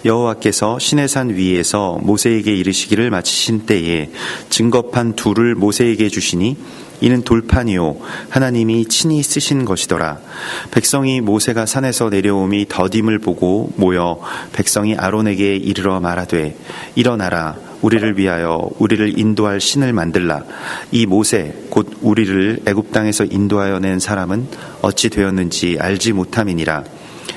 여호와께서 시내산 위에서 모세에게 이르시기를 마치신 때에 증거판 둘을 모세에게 주시니 이는 돌판이요 하나님이 친히 쓰신 것이더라. 백성이 모세가 산에서 내려옴이 더딤을 보고 모여 백성이 아론에게 이르러 말하되 일어나라, 우리를 위하여 우리를 인도할 신을 만들라. 이 모세 곧 우리를 애굽 땅에서 인도하여 낸 사람은 어찌 되었는지 알지 못함이니라.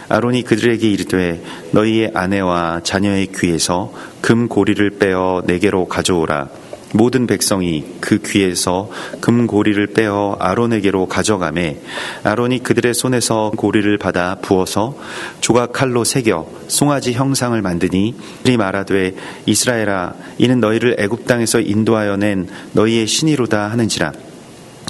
아론이 그들에게 이르되 너희의 아내와 자녀의 귀에서 금 고리를 빼어 내게로 가져오라. 모든 백성이 그 귀에서 금 고리를 빼어 아론에게로 가져가매 아론이 그들의 손에서 고리를 받아 부어서 조각 칼로 새겨 송아지 형상을 만드니 그들이 말하되 이스라엘아, 이는 너희를 애굽 땅에서 인도하여 낸 너희의 신이로다 하는지라.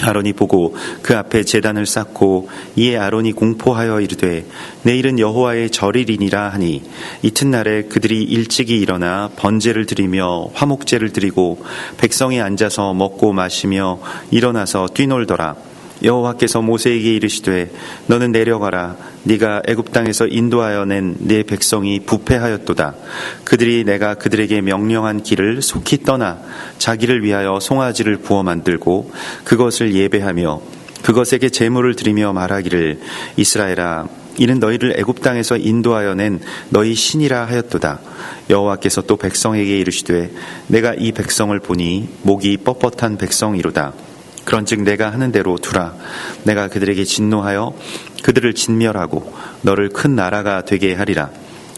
아론이 보고 그 앞에 제단을 쌓고 이에 아론이 공포하여 이르되 내일은 여호와의 절일이니라 하니 이튿날에 그들이 일찍이 일어나 번제를 드리며 화목제를 드리고 백성이 앉아서 먹고 마시며 일어나서 뛰놀더라. 여호와께서 모세에게 이르시되 너는 내려가라. 네가 애굽 땅에서 인도하여 낸 네 백성이 부패하였도다. 그들이 내가 그들에게 명령한 길을 속히 떠나 자기를 위하여 송아지를 구워 만들고 그것을 예배하며 그것에게 제물을 드리며 말하기를 이스라엘아, 이는 너희를 애굽 땅에서 인도하여 낸 너희 신이라 하였도다. 여호와께서 또 백성에게 이르시되 내가 이 백성을 보니 목이 뻣뻣한 백성이로다. 그런즉 내가 하는 대로 두라. 내가 그들에게 진노하여 그들을 진멸하고 너를 큰 나라가 되게 하리라.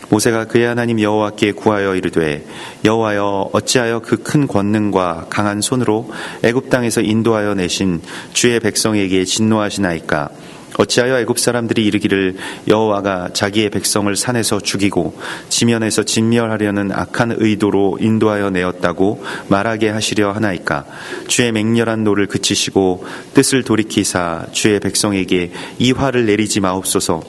모세가 그의 하나님 여호와께 구하여 이르되 여호와여, 어찌하여 그 큰 권능과 강한 손으로 애굽 땅에서 인도하여 내신 주의 백성에게 진노하시나이까? 어찌하여 애굽 사람들이 이르기를 여호와가 자기의 백성을 산에서 죽이고 지면에서 진멸하려는 악한 의도로 인도하여 내었다고 말하게 하시려 하나이까? 주의 맹렬한 노를 그치시고 뜻을 돌이키사 주의 백성에게 이 화를 내리지 마옵소서.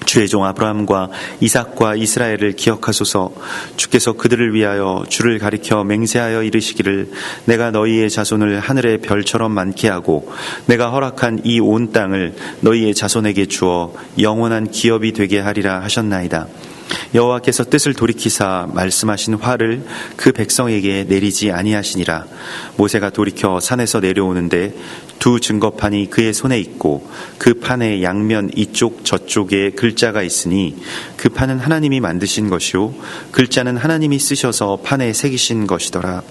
주의 종 아브라함과 이삭과 이스라엘을 기억하소서. 주께서 그들을 위하여 주를 가리켜 맹세하여 이르시기를 내가 너희의 자손을 하늘의 별처럼 많게 하고 내가 허락한 이 온 땅을 너희의 자손에게 주어 영원한 기업이 되게 하리라 하셨나이다. 여호와께서 뜻을 돌이키사 말씀하신 화를 그 백성에게 내리지 아니하시니라. 모세가 돌이켜 산에서 내려오는데 두 증거판이 그의 손에 있고 그 판의 양면 이쪽 저쪽에 글자가 있으니 그 판은 하나님이 만드신 것이요 글자는 하나님이 쓰셔서 판에 새기신 것이더라.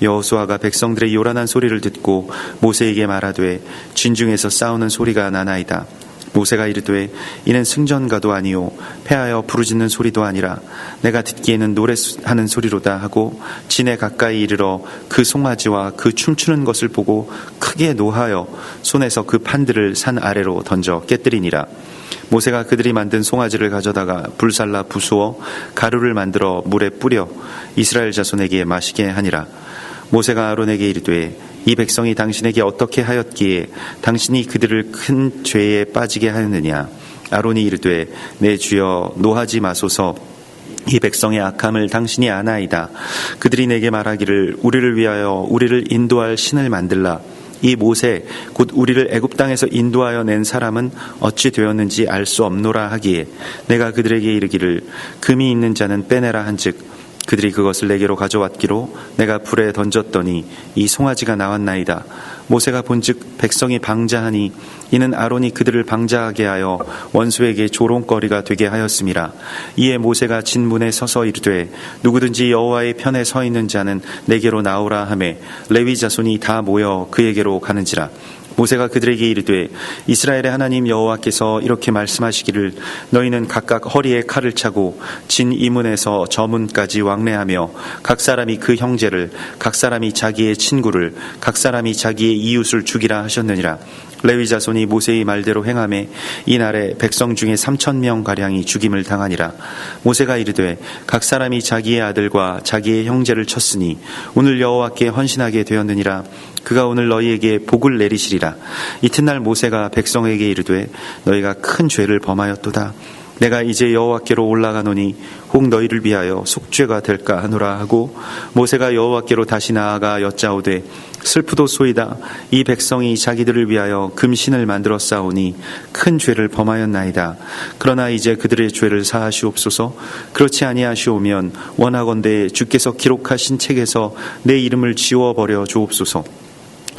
여호수아가 백성들의 요란한 소리를 듣고 모세에게 말하되 진중에서 싸우는 소리가 나나이다. 모세가 이르되 이는 승전가도 아니요 패하여 부르짖는 소리도 아니라 내가 듣기에는 노래하는 소리로다 하고 진에 가까이 이르러 그 송아지와 그 춤추는 것을 보고 크게 노하여 손에서 그 판들을 산 아래로 던져 깨뜨리니라. 모세가 그들이 만든 송아지를 가져다가 불살라 부수어 가루를 만들어 물에 뿌려 이스라엘 자손에게 마시게 하니라. 모세가 아론에게 이르되 이 백성이 당신에게 어떻게 하였기에 당신이 그들을 큰 죄에 빠지게 하였느냐? 아론이 이르되 내 주여, 노하지 마소서. 이 백성의 악함을 당신이 아나이다. 그들이 내게 말하기를 우리를 위하여 우리를 인도할 신을 만들라. 이 모세 곧 우리를 애굽 땅에서 인도하여 낸 사람은 어찌 되었는지 알 수 없노라 하기에 내가 그들에게 이르기를 금이 있는 자는 빼내라 한즉 그들이 그것을 내게로 가져왔기로 내가 불에 던졌더니 이 송아지가 나왔나이다. 모세가 본즉 백성이 방자하니 이는 아론이 그들을 방자하게 하여 원수에게 조롱거리가 되게 하였음이라. 이에 모세가 진문에 서서 이르되 누구든지 여호와의 편에 서 있는 자는 내게로 나오라 하매 레위 자손이 다 모여 그에게로 가는지라. 모세가 그들에게 이르되 이스라엘의 하나님 여호와께서 이렇게 말씀하시기를 너희는 각각 허리에 칼을 차고 진 이문에서 저 문까지 왕래하며 각 사람이 그 형제를 각 사람이 자기의 친구를 각 사람이 자기의 이웃을 죽이라 하셨느니라. 레위 자손이 모세의 말대로 행하매 이날에 백성 중에 3,000명 가량이 죽임을 당하니라. 모세가 이르되 각 사람이 자기의 아들과 자기의 형제를 쳤으니 오늘 여호와께 헌신하게 되었느니라. 그가 오늘 너희에게 복을 내리시리라. 이튿날 모세가 백성에게 이르되 너희가 큰 죄를 범하였도다. 내가 이제 여호와께로 올라가노니 혹 너희를 위하여 속죄가 될까 하노라 하고 모세가 여호와께로 다시 나아가 여짜오되 슬프도소이다. 이 백성이 자기들을 위하여 금신을 만들어 싸우니 큰 죄를 범하였나이다. 그러나 이제 그들의 죄를 사하시옵소서. 그렇지 아니하시오면 원하건대 주께서 기록하신 책에서 내 이름을 지워버려 주옵소서.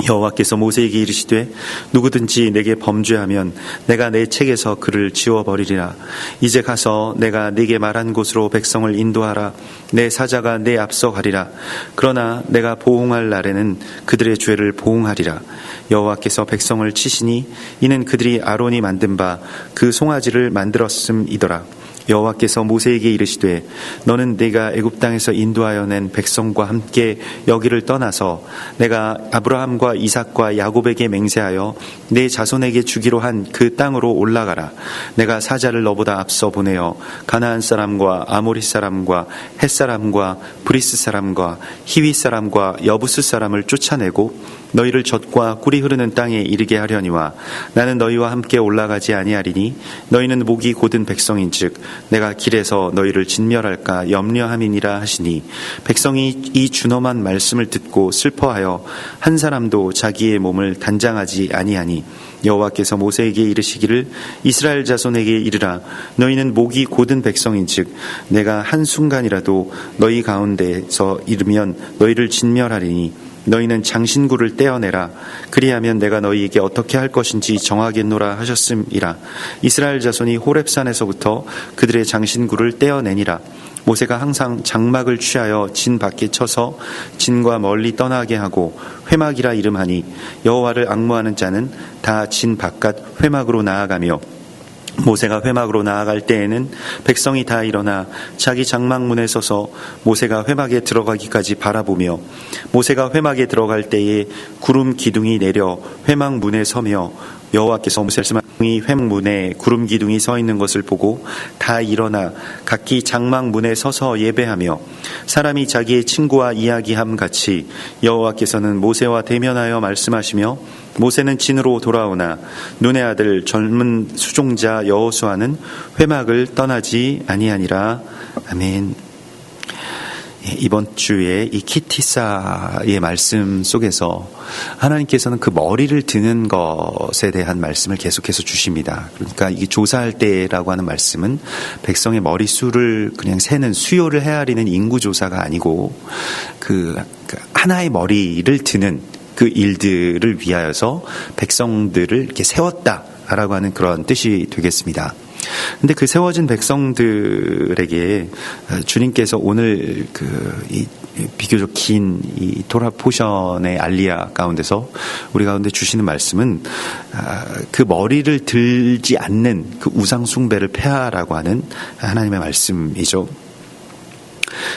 여호와께서 모세에게 이르시되 누구든지 내게 범죄하면 내가 내 책에서 그를 지워버리리라. 이제 가서 내가 네게 말한 곳으로 백성을 인도하라. 내 사자가 내 앞서 가리라. 그러나 내가 보응할 날에는 그들의 죄를 보응하리라. 여호와께서 백성을 치시니 이는 그들이 아론이 만든 바 그 송아지를 만들었음이더라. 여호와께서 모세에게 이르시되 너는 네가 애굽 땅에서 인도하여 낸 백성과 함께 여기를 떠나서 내가 아브라함과 이삭과 야곱에게 맹세하여 내 자손에게 주기로 한 그 땅으로 올라가라. 내가 사자를 너보다 앞서 보내어 가나안 사람과 아모리 사람과 헷 사람과 브리스 사람과 히위 사람과 여부스 사람을 쫓아내고 너희를 젖과 꿀이 흐르는 땅에 이르게 하려니와 나는 너희와 함께 올라가지 아니하리니 너희는 목이 곧은 백성인즉 내가 길에서 너희를 진멸할까 염려함이니라 하시니 백성이 이 준엄한 말씀을 듣고 슬퍼하여 한 사람도 자기의 몸을 단장하지 아니하니 여호와께서 모세에게 이르시기를 이스라엘 자손에게 이르라. 너희는 목이 곧은 백성인즉 내가 한순간이라도 너희 가운데서 이르면 너희를 진멸하리니 너희는 장신구를 떼어내라. 그리하면 내가 너희에게 어떻게 할 것인지 정하겠노라 하셨음이라. 이스라엘 자손이 호렙산에서부터 그들의 장신구를 떼어내니라. 모세가 항상 장막을 취하여 진 밖에 쳐서 진과 멀리 떠나게 하고 회막이라 이름하니 여호와를 앙무하는 자는 다 진 바깥 회막으로 나아가며 모세가 회막으로 나아갈 때에는 백성이 다 일어나 자기 장막문에 서서 모세가 회막에 들어가기까지 바라보며 모세가 회막에 들어갈 때에 구름 기둥이 내려 회막 문에 서며 여호와께서 모세를 회막문에 구름 기둥이 서 있는 것을 보고 다 일어나 각기 장막문에 서서 예배하며 사람이 자기의 친구와 이야기함 같이 여호와께서는 모세와 대면하여 말씀하시며 모세는 진으로 돌아오나 눈의 아들 젊은 수종자 여호수아는 회막을 떠나지 아니하니라. 아멘. 이번 주에 이 키티사의 말씀 속에서 하나님께서는 그 머리를 드는 것에 대한 말씀을 계속해서 주십니다. 그러니까 이게 조사할 때라고 하는 말씀은 백성의 머리수를 그냥 세는 수요를 헤아리는 인구조사가 아니고 그 하나의 머리를 드는 그 일들을 위하여서 백성들을 이렇게 세웠다라고 하는 그런 뜻이 되겠습니다. 근데 그 세워진 백성들에게 주님께서 오늘 이 비교적 긴 이 토라 포션의 알리야 가운데서 우리 가운데 주시는 말씀은 그 머리를 들지 않는 그 우상 숭배를 폐하라고 하는 하나님의 말씀이죠.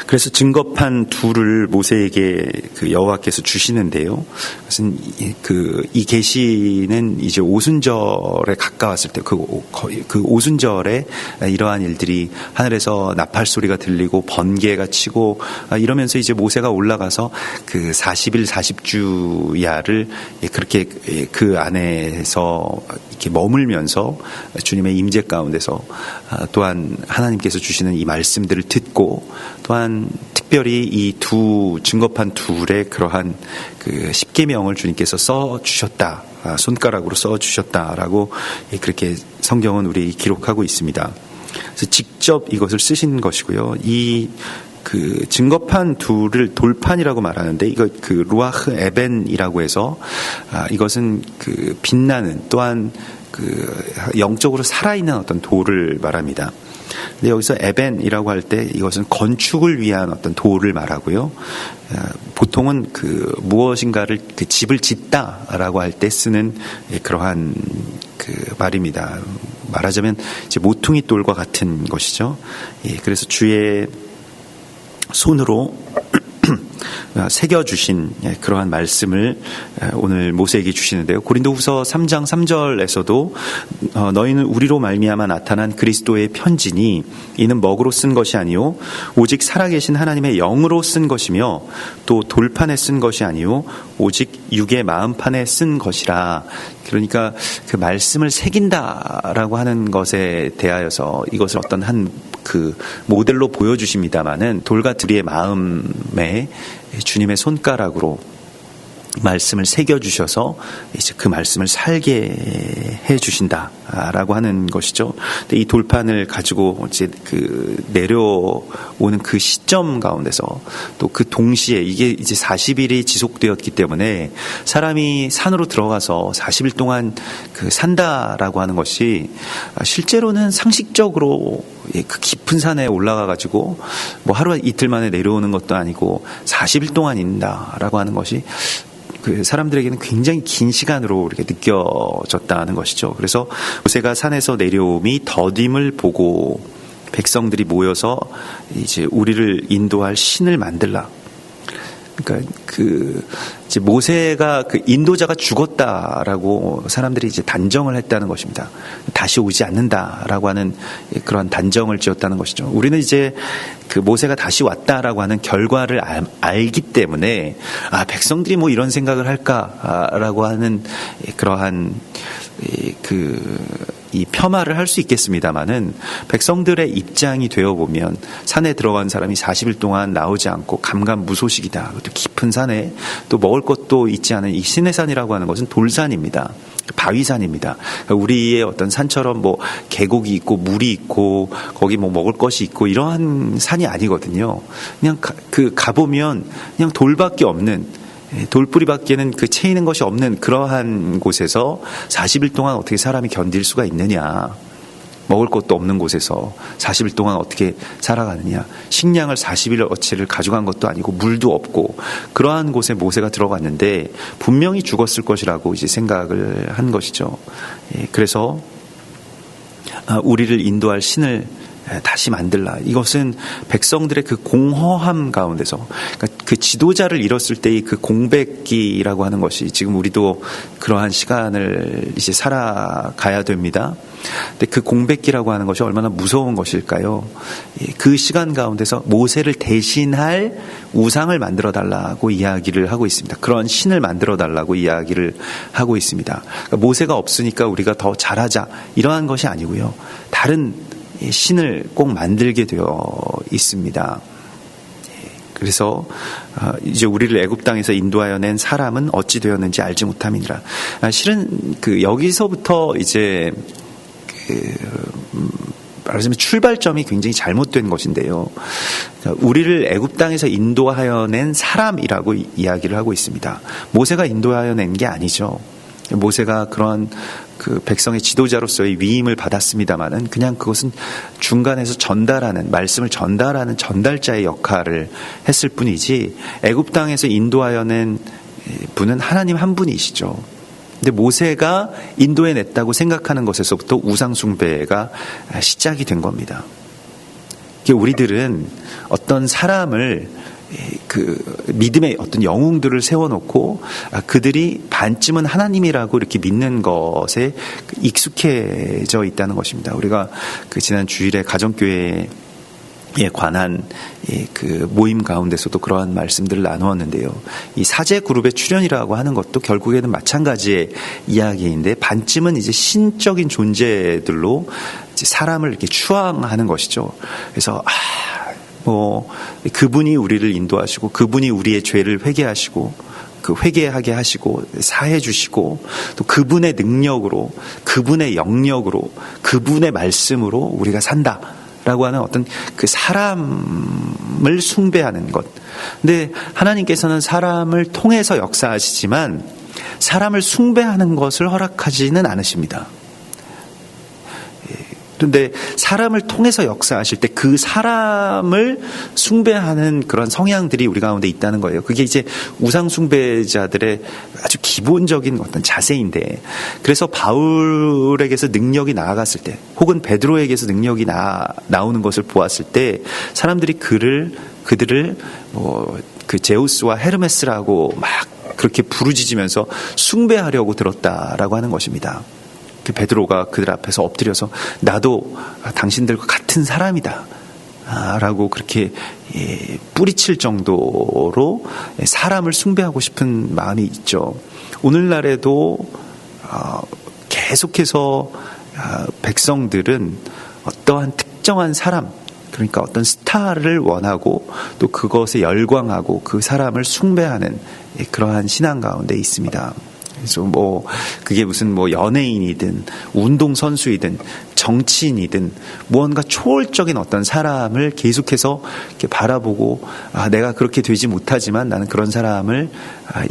그래서 증거판 둘을 모세에게 그 여호와께서 주시는데요. 그것은 이 계시는 이제 오순절에 가까웠을 때 그 오순절에 이러한 일들이 하늘에서 나팔 소리가 들리고 번개가 치고 이러면서 이제 모세가 올라가서 그 40일 40주야를 그렇게 그 안에서 이렇게 머물면서 주님의 임재 가운데서 또한 하나님께서 주시는 이 말씀들을 듣고 또한 특별히 이 두 증거판 둘의 그러한 그 십계명을 주님께서 써 주셨다, 손가락으로 써 주셨다라고 그렇게 성경은 우리 기록하고 있습니다. 그래서 직접 이것을 쓰신 것이고요. 이 그 증거판 둘을 돌판이라고 말하는데 이거 그 루아흐 에벤이라고 해서 이것은 그 빛나는 또한 그 영적으로 살아있는 어떤 돌을 말합니다. 근데 여기서 에벤이라고 할 때 이것은 건축을 위한 어떤 돌을 말하고요. 보통은 그 무엇인가를 그 집을 짓다라고 할 때 쓰는 그러한 그 말입니다. 말하자면 이제 모퉁이 돌과 같은 것이죠. 그래서 주의 손으로 새겨주신 그러한 말씀을 오늘 모세에게 주시는데요. 고린도후서 3장 3절에서도 너희는 우리로 말미암아 나타난 그리스도의 편지니 이는 먹으로 쓴 것이 아니요 오직 살아계신 하나님의 영으로 쓴 것이며 또 돌판에 쓴 것이 아니요 오직 육의 마음판에 쓴 것이라. 그러니까 그 말씀을 새긴다라고 하는 것에 대하여서 이것을 어떤 그 모델로 보여주십니다마는 돌과 드리의 마음에 주님의 손가락으로 말씀을 새겨주셔서 이제 그 말씀을 살게 해주신다라고 하는 것이죠. 근데 이 돌판을 가지고 이제 그 내려오는 그 시점 가운데서 또 그 동시에 이게 이제 40일이 지속되었기 때문에 사람이 산으로 들어가서 40일 동안 그 산다라고 하는 것이 실제로는 상식적으로 그 깊은 산에 올라가 가지고 뭐 하루 이틀 만에 내려오는 것도 아니고 40일 동안 있다라고 하는 것이 그 사람들에게는 굉장히 긴 시간으로 이렇게 느껴졌다는 것이죠. 그래서 모세가 산에서 내려옴이 더딤을 보고 백성들이 모여서 이제 우리를 인도할 신을 만들라. 그러니까 이제 모세가 그 인도자가 죽었다라고 사람들이 이제 단정을 했다는 것입니다. 다시 오지 않는다라고 하는 그런 단정을 지었다는 것이죠. 우리는 이제 그 모세가 다시 왔다라고 하는 결과를 알기 때문에 백성들이 뭐 이런 생각을 할까라고 하는 그러한 이 폄하를 할 수 있겠습니다만은 백성들의 입장이 되어 보면 산에 들어간 사람이 40일 동안 나오지 않고 감감무소식이다. 또 깊은 산에 또 먹을 것도 있지 않은 이 시내산이라고 하는 것은 돌산입니다. 바위산입니다. 우리의 어떤 산처럼 뭐 계곡이 있고 물이 있고 거기 뭐 먹을 것이 있고 이러한 산이 아니거든요. 그냥 가보면 그냥 돌밖에 없는, 돌뿌리밖에는 그 채이는 것이 없는 그러한 곳에서 40일 동안 어떻게 사람이 견딜 수가 있느냐. 먹을 것도 없는 곳에서 40일 동안 어떻게 살아가느냐. 식량을 40일 어치를 가져간 것도 아니고 물도 없고 그러한 곳에 모세가 들어갔는데 분명히 죽었을 것이라고 이제 생각을 한 것이죠. 그래서 우리를 인도할 신을 다시 만들라. 이것은 백성들의 그 공허함 가운데서, 그러니까 그 지도자를 잃었을 때의 그 공백기라고 하는 것이 지금 우리도 그러한 시간을 이제 살아가야 됩니다. 근데 그 공백기라고 하는 것이 얼마나 무서운 것일까요? 그 시간 가운데서 모세를 대신할 우상을 만들어 달라고 이야기를 하고 있습니다. 그런 신을 만들어 달라고 이야기를 하고 있습니다. 그러니까 모세가 없으니까 우리가 더 잘하자 이러한 것이 아니고요. 다른 신을 꼭 만들게 되어 있습니다. 그래서 이제 우리를 애굽 땅에서 인도하여 낸 사람은 어찌 되었는지 알지 못함이니라. 실은 여기서부터 이제 말하자면 출발점이 굉장히 잘못된 것인데요. 우리를 애굽 땅에서 인도하여 낸 사람이라고 이야기를 하고 있습니다. 모세가 인도하여 낸 게 아니죠. 모세가 그러한 그 백성의 지도자로서의 위임을 받았습니다만은 그냥 그것은 중간에서 전달하는, 말씀을 전달하는 전달자의 역할을 했을 뿐이지 애굽 땅에서 인도하여 낸 분은 하나님 한 분이시죠. 근데 모세가 인도해 냈다고 생각하는 것에서부터 우상 숭배가 시작이 된 겁니다. 우리들은 어떤 사람을 그 믿음의 어떤 영웅들을 세워놓고 그들이 반쯤은 하나님이라고 이렇게 믿는 것에 익숙해져 있다는 것입니다. 우리가 그 지난 주일에 가정교회에 관한 그 모임 가운데서도 그러한 말씀들을 나누었는데요. 이 사제 그룹의 출현이라고 하는 것도 결국에는 마찬가지의 이야기인데 반쯤은 이제 신적인 존재들로 이제 사람을 이렇게 추앙하는 것이죠. 그래서 그분이 우리를 인도하시고 그분이 우리의 죄를 회개하시고 그 회개하게 하시고 사해 주시고 또 그분의 능력으로 그분의 영역으로 그분의 말씀으로 우리가 산다라고 하는 어떤 그 사람을 숭배하는 것. 근데 하나님께서는 사람을 통해서 역사하시지만 사람을 숭배하는 것을 허락하지는 않으십니다. 그런데 사람을 통해서 역사하실 때 그 사람을 숭배하는 그런 성향들이 우리 가운데 있다는 거예요. 그게 이제 우상 숭배자들의 아주 기본적인 어떤 자세인데, 그래서 바울에게서 능력이 나아갔을 때 혹은 베드로에게서 능력이 나오는 것을 보았을 때 사람들이 그들을 그 제우스와 헤르메스라고 막 그렇게 부르짖으면서 숭배하려고 들었다라고 하는 것입니다. 그 베드로가 그들 앞에서 엎드려서 나도 당신들과 같은 사람이다 라고 그렇게 뿌리칠 정도로 사람을 숭배하고 싶은 마음이 있죠. 오늘날에도 계속해서 백성들은 어떠한 특정한 사람, 그러니까 어떤 스타를 원하고 또 그것에 열광하고 그 사람을 숭배하는 그러한 신앙 가운데 있습니다. 그래서 그게 무슨 연예인이든 운동선수이든 정치인이든 무언가 초월적인 어떤 사람을 계속해서 이렇게 바라보고 내가 그렇게 되지 못하지만 나는 그런 사람을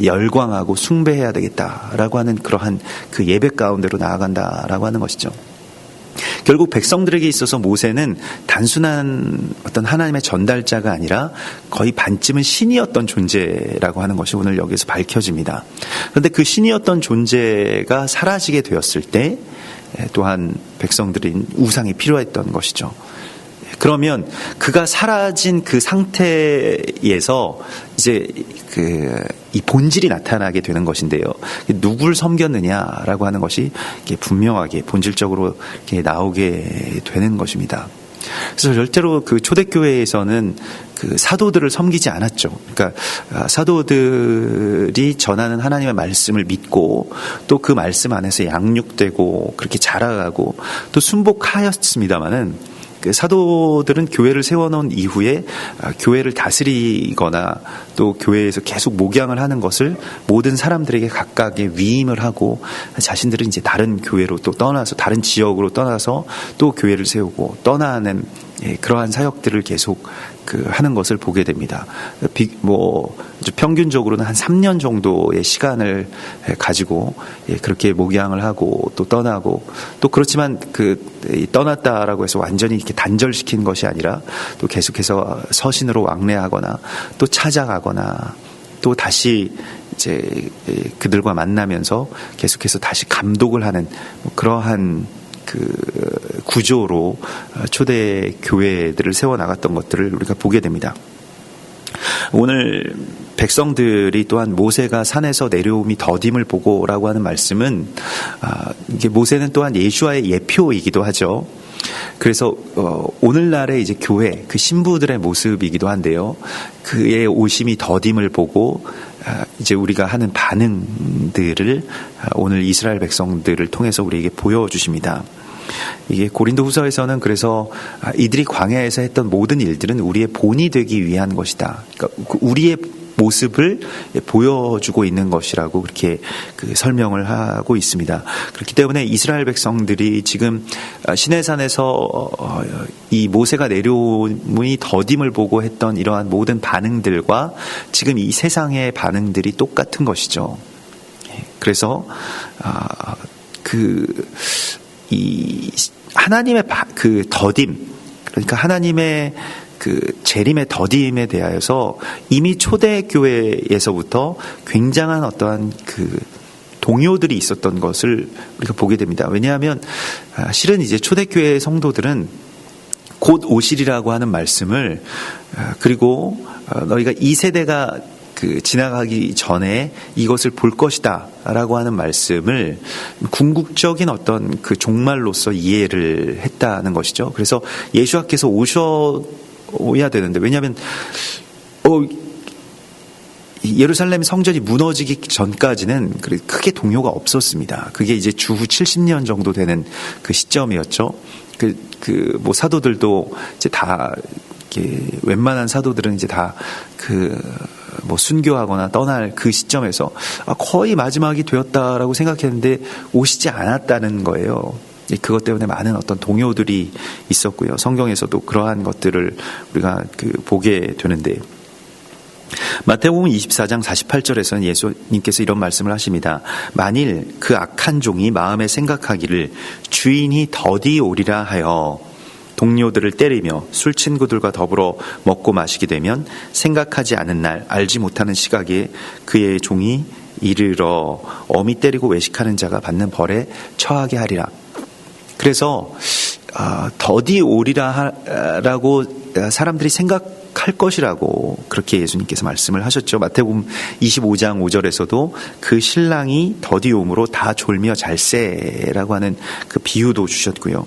열광하고 숭배해야 되겠다라고 하는 그러한 그 예배 가운데로 나아간다라고 하는 것이죠. 결국 백성들에게 있어서 모세는 단순한 어떤 하나님의 전달자가 아니라 거의 반쯤은 신이었던 존재라고 하는 것이 오늘 여기서 밝혀집니다. 그런데 그 신이었던 존재가 사라지게 되었을 때 또한 백성들인 우상이 필요했던 것이죠. 그러면 그가 사라진 그 상태에서 이제 이 본질이 나타나게 되는 것인데요. 누굴 섬겼느냐라고 하는 것이 분명하게 본질적으로 이렇게 나오게 되는 것입니다. 그래서 절대로 그 초대교회에서는 그 사도들을 섬기지 않았죠. 그러니까 사도들이 전하는 하나님의 말씀을 믿고 또 그 말씀 안에서 양육되고 그렇게 자라가고 또 순복하였습니다마는 그 사도들은 교회를 세워놓은 이후에 교회를 다스리거나 또 교회에서 계속 목양을 하는 것을 모든 사람들에게 각각의 위임을 하고 자신들은 이제 다른 교회로 또 떠나서 다른 지역으로 떠나서 또 교회를 세우고 떠나는 그러한 사역들을 계속 하는 것을 보게 됩니다. 평균적으로는 한 3년 정도의 시간을 가지고 그렇게 목양을 하고 또 떠나고 또 그렇지만 떠났다라고 해서 완전히 이렇게 단절시킨 것이 아니라 또 계속해서 서신으로 왕래하거나 또 찾아가거나 또 다시 이제 그들과 만나면서 계속해서 다시 감독을 하는 그러한 구조로 초대 교회들을 세워나갔던 것들을 우리가 보게 됩니다. 오늘 백성들이 또한 모세가 산에서 내려옴이 더딤을 보고라고 하는 말씀은 이게 모세는 또한 예수와의 예표이기도 하죠. 그래서 오늘날의 이제 교회 그 신부들의 모습이기도 한데요. 그의 오심이 더딤을 보고 이제 우리가 하는 반응들을 오늘 이스라엘 백성들을 통해서 우리에게 보여주십니다. 이게 고린도후서에서는 그래서 이들이 광야에서 했던 모든 일들은 우리의 본이 되기 위한 것이다. 그러니까 우리의 모습을 보여주고 있는 것이라고 그렇게 설명을 하고 있습니다. 그렇기 때문에 이스라엘 백성들이 지금 시내산에서 이 모세가 내려오니 더딤을 보고 했던 이러한 모든 반응들과 지금 이 세상의 반응들이 똑같은 것이죠. 그래서 이 하나님의 그 더딤, 그러니까 하나님의 재림의 더딤에 대하여서 이미 초대교회에서부터 굉장한 어떠한 동요들이 있었던 것을 우리가 보게 됩니다. 왜냐하면 실은 이제 초대교회 성도들은 곧 오시리라고 하는 말씀을 그리고 너희가 이 세대가 지나가기 전에 이것을 볼 것이다 라고 하는 말씀을 궁극적인 어떤 종말로서 이해를 했다는 것이죠. 그래서 예수와께서 오셔야 되는데, 왜냐하면 예루살렘 성전이 무너지기 전까지는 크게 동요가 없었습니다. 그게 이제 주후 70년 정도 되는 그 시점이었죠. 사도들도 이제 다 웬만한 사도들은 이제 다 순교하거나 떠날 그 시점에서 거의 마지막이 되었다라고 생각했는데 오시지 않았다는 거예요. 그것 때문에 많은 어떤 동요들이 있었고요. 성경에서도 그러한 것들을 우리가 보게 되는데, 마태복음 24장 48절에서는 예수님께서 이런 말씀을 하십니다. 만일 그 악한 종이 마음에 생각하기를 주인이 더디 오리라 하여 동료들을 때리며 술 친구들과 더불어 먹고 마시게 되면 생각하지 않은 날 알지 못하는 시각에 그의 종이 이르러 어미 때리고 외식하는 자가 받는 벌에 처하게 하리라. 그래서 더디 오리라라고 사람들이 생각할 것이라고 그렇게 예수님께서 말씀을 하셨죠. 마태복음 25장 5절에서도 그 신랑이 더디 옴으로 다 졸며 잘세라고 하는 그 비유도 주셨고요.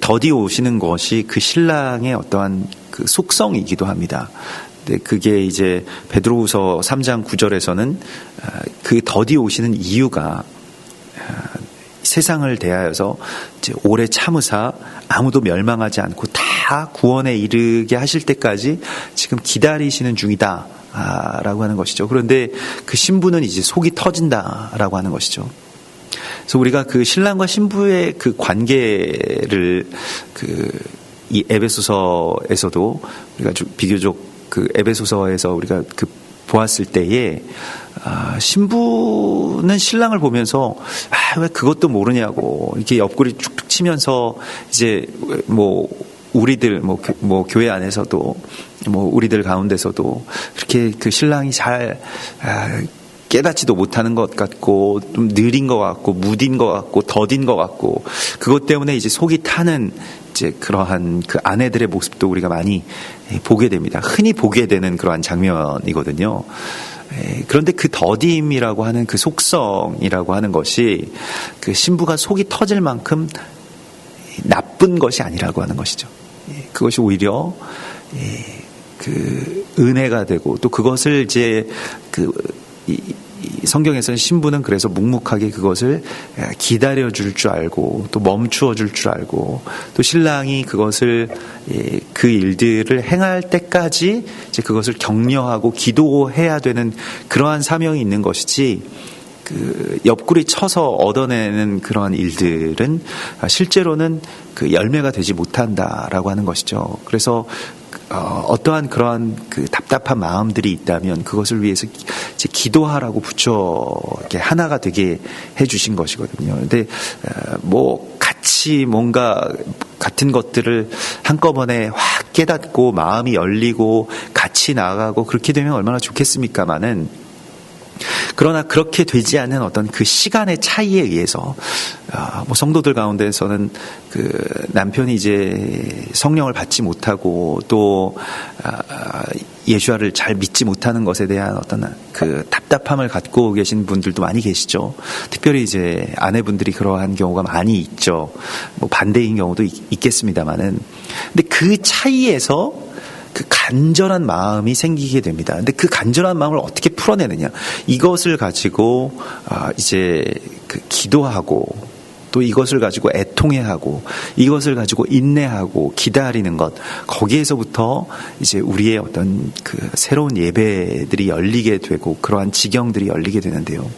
더디 오시는 것이 그 신랑의 어떠한 그 속성이기도 합니다. 그게 이제 베드로후서 3장 9절에서는 그 더디 오시는 이유가 세상을 대하여서 이제 오래 참으사 아무도 멸망하지 않고 다 구원에 이르게 하실 때까지 지금 기다리시는 중이다 라고 하는 것이죠. 그런데 그 신부는 이제 속이 터진다라고 하는 것이죠. 그래서 우리가 그 신랑과 신부의 그 관계를 이 에베소서에서도 우리가 비교적 그 에베소서에서 우리가 그 보았을 때에 신부는 신랑을 보면서 왜 그것도 모르냐고 이렇게 옆구리 축축 치면서 이제 뭐 우리들 뭐 교회 안에서도 뭐 우리들 가운데서도 그렇게 그 신랑이 잘 깨닫지도 못하는 것 같고 좀 느린 것 같고 무딘 것 같고 더딘 것 같고 그것 때문에 이제 속이 타는 이제 그러한 그 아내들의 모습도 우리가 많이 보게 됩니다. 흔히 보게 되는 그러한 장면이거든요. 그런데 그 더디임이라고 하는 그 속성이라고 하는 것이 그 신부가 속이 터질 만큼 나쁜 것이 아니라고 하는 것이죠. 그것이 오히려 그 은혜가 되고 또 그것을 이제 성경에서는 신부는 그래서 묵묵하게 그것을 기다려줄 줄 알고 또 멈추어줄 줄 알고 또 신랑이 그것을 그 일들을 행할 때까지 이제 그것을 격려하고 기도해야 되는 그러한 사명이 있는 것이지 그 옆구리 쳐서 얻어내는 그러한 일들은 실제로는 그 열매가 되지 못한다라고 하는 것이죠. 그래서 어떠한 그러한 그 답답한 마음들이 있다면 그것을 위해서 이제 기도하라고 붙여 이렇게 하나가 되게 해주신 것이거든요. 근데 뭐 같이 뭔가 같은 것들을 한꺼번에 확 깨닫고 마음이 열리고 같이 나아가고 그렇게 되면 얼마나 좋겠습니까마는 그러나 그렇게 되지 않는 어떤 그 시간의 차이에 의해서 뭐 성도들 가운데서는 그 남편이 이제 성령을 받지 못하고 또 예수와를 잘 믿지 못하는 것에 대한 어떤 그 답답함을 갖고 계신 분들도 많이 계시죠. 특별히 이제 아내분들이 그러한 경우가 많이 있죠. 뭐 반대인 경우도 있겠습니다만은 근데 그 차이에서 그 간절한 마음이 생기게 됩니다. 근데 그 간절한 마음을 어떻게 풀어내느냐? 이것을 가지고 이제 그 기도하고 또 이것을 가지고 애통해하고 이것을 가지고 인내하고 기다리는 것 거기에서부터 이제 우리의 어떤 그 새로운 예배들이 열리게 되고 그러한 지경들이 열리게 되는데요.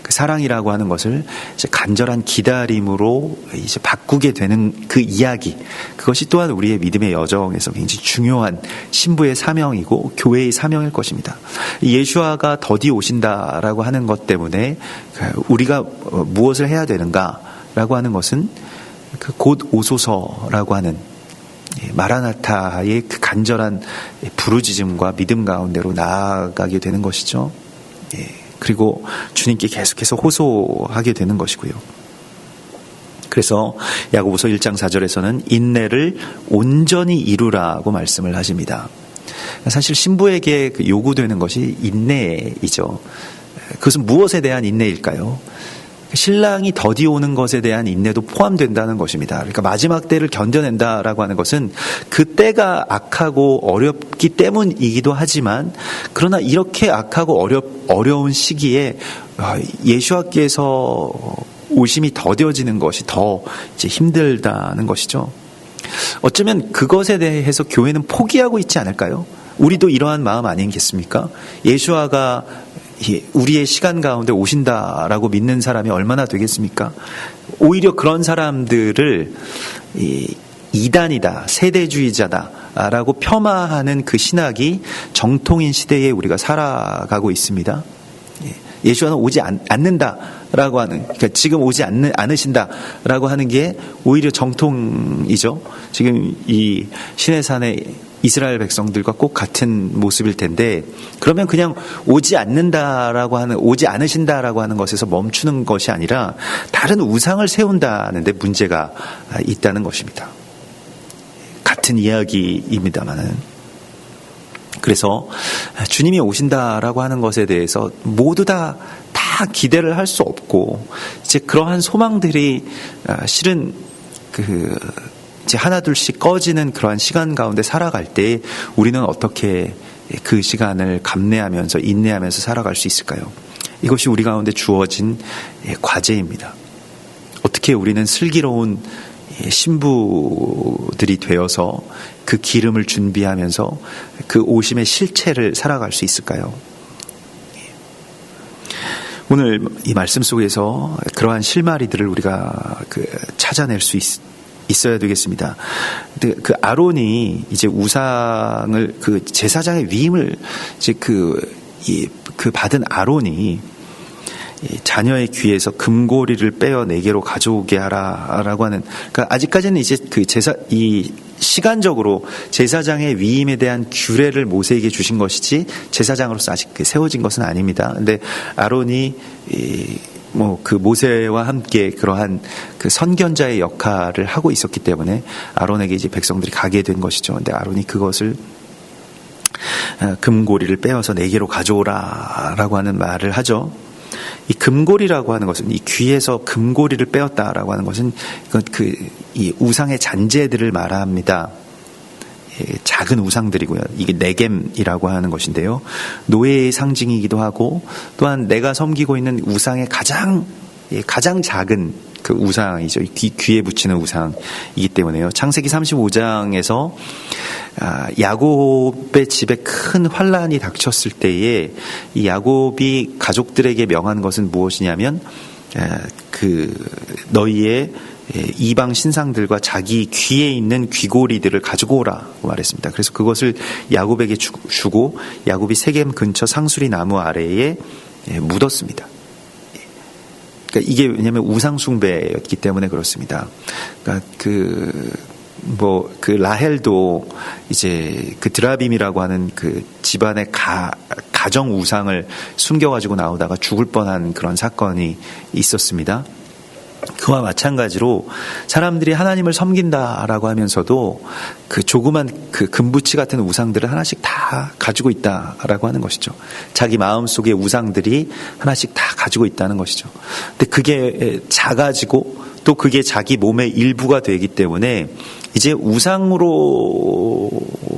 그 사랑이라고 하는 것을 이제 간절한 기다림으로 이제 바꾸게 되는 그 이야기, 그것이 또한 우리의 믿음의 여정에서 굉장히 중요한 신부의 사명이고 교회의 사명일 것입니다. 예수아가 더디 오신다라고 하는 것 때문에 우리가 무엇을 해야 되는가라고 하는 것은 그 곧 오소서라고 하는 마라나타의 그 간절한 부르짖음과 믿음 가운데로 나아가게 되는 것이죠. 그리고 주님께 계속해서 호소하게 되는 것이고요. 그래서 야고보서 1장 4절에서는 인내를 온전히 이루라고 말씀을 하십니다. 사실 신부에게 요구되는 것이 인내이죠. 그것은 무엇에 대한 인내일까요? 신랑이 더디 오는 것에 대한 인내도 포함된다는 것입니다. 그러니까 마지막 때를 견뎌낸다라고 하는 것은 그 때가 악하고 어렵기 때문이기도 하지만 그러나 이렇게 악하고 어려운 시기에 예수와께서 오심이 더뎌지는 것이 더 이제 힘들다는 것이죠. 어쩌면 그것에 대해서 교회는 포기하고 있지 않을까요? 우리도 이러한 마음 아니겠습니까? 예수와가 우리의 시간 가운데 오신다라고 믿는 사람이 얼마나 되겠습니까? 오히려 그런 사람들을 이단이다, 세대주의자다라고 폄하하는 그 신학이 정통인 시대에 우리가 살아가고 있습니다. 예수와는 오지 않는다라고 하는, 그러니까 지금 오지 않으신다라고 하는 게 오히려 정통이죠. 지금 이 시내산에 이스라엘 백성들과 꼭 같은 모습일 텐데, 그러면 그냥 오지 않으신다라고 하는 것에서 멈추는 것이 아니라 다른 우상을 세운다는데 문제가 있다는 것입니다. 같은 이야기입니다만은. 그래서 주님이 오신다라고 하는 것에 대해서 모두 다 기대를 할 수 없고, 이제 그러한 소망들이 실은 이제 하나둘씩 꺼지는 그러한 시간 가운데 살아갈 때 우리는 어떻게 그 시간을 감내하면서 인내하면서 살아갈 수 있을까요? 이것이 우리 가운데 주어진 과제입니다. 어떻게 우리는 슬기로운 신부들이 되어서 그 기름을 준비하면서 그 오심의 실체를 살아갈 수 있을까요? 오늘 이 말씀 속에서 그러한 실마리들을 우리가 찾아낼 수 있어야 되겠습니다. 그 아론이 이제 우상을 제사장의 위임을 이제 받은 아론이 자녀의 귀에서 금고리를 빼어 내게로 가져오게 하라라고 하는, 그러니까 아직까지는 이제 이 시간적으로 제사장의 위임에 대한 규례를 모세에게 주신 것이지 제사장으로서 아직 세워진 것은 아닙니다. 근데 아론이 모세와 함께 그러한 선견자의 역할을 하고 있었기 때문에 아론에게 이제 백성들이 가게 된 것이죠. 근데 아론이 그것을 금고리를 빼어서 내게로 가져오라라고 하는 말을 하죠. 이 금고리라고 하는 것은, 이 귀에서 금고리를 빼었다라고 하는 것은 이 우상의 잔재들을 말합니다. 작은 우상들이고요. 이게 네겜이라고 하는 것인데요. 노예의 상징이기도 하고, 또한 내가 섬기고 있는 우상의 가장 작은 그 우상이죠. 귀에 붙이는 우상이기 때문에요. 창세기 35장에서 야곱의 집에 큰 환란이 닥쳤을 때에 이 야곱이 가족들에게 명한 것은 무엇이냐면, 너희의 이방 신상들과 자기 귀에 있는 귀고리들을 가지고 오라고 말했습니다. 그래서 그것을 야곱에게 주고 야곱이 세겜 근처 상수리 나무 아래에 묻었습니다. 그러니까 이게 왜냐하면 우상 숭배였기 때문에 그렇습니다. 그러니까 라헬도 이제 드라빔이라고 하는 집안의 가정 우상을 숨겨가지고 나오다가 죽을 뻔한 그런 사건이 있었습니다. 그와 마찬가지로 사람들이 하나님을 섬긴다라고 하면서도 조그만 금부치 같은 우상들을 하나씩 다 가지고 있다라고 하는 것이죠. 자기 마음속의 우상들이 하나씩 다 가지고 있다는 것이죠. 근데 그게 작아지고 또 그게 자기 몸의 일부가 되기 때문에 이제 우상으로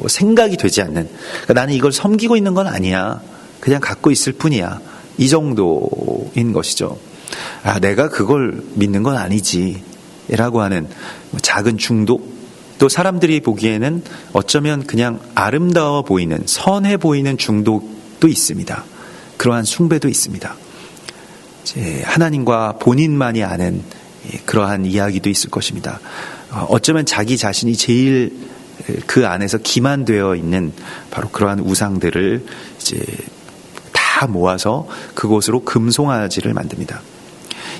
생각이 되지 않는, 그러니까 나는 이걸 섬기고 있는 건 아니야, 그냥 갖고 있을 뿐이야, 이 정도인 것이죠. 내가 그걸 믿는 건 아니지 라고 하는 작은 중독, 또 사람들이 보기에는 어쩌면 그냥 아름다워 보이는, 선해 보이는 중독도 있습니다. 그러한 숭배도 있습니다. 하나님과 본인만이 아는 그러한 이야기도 있을 것입니다. 어쩌면 자기 자신이 제일 그 안에서 기만되어 있는 바로 그러한 우상들을 이제 다 모아서 그곳으로 금송아지를 만듭니다.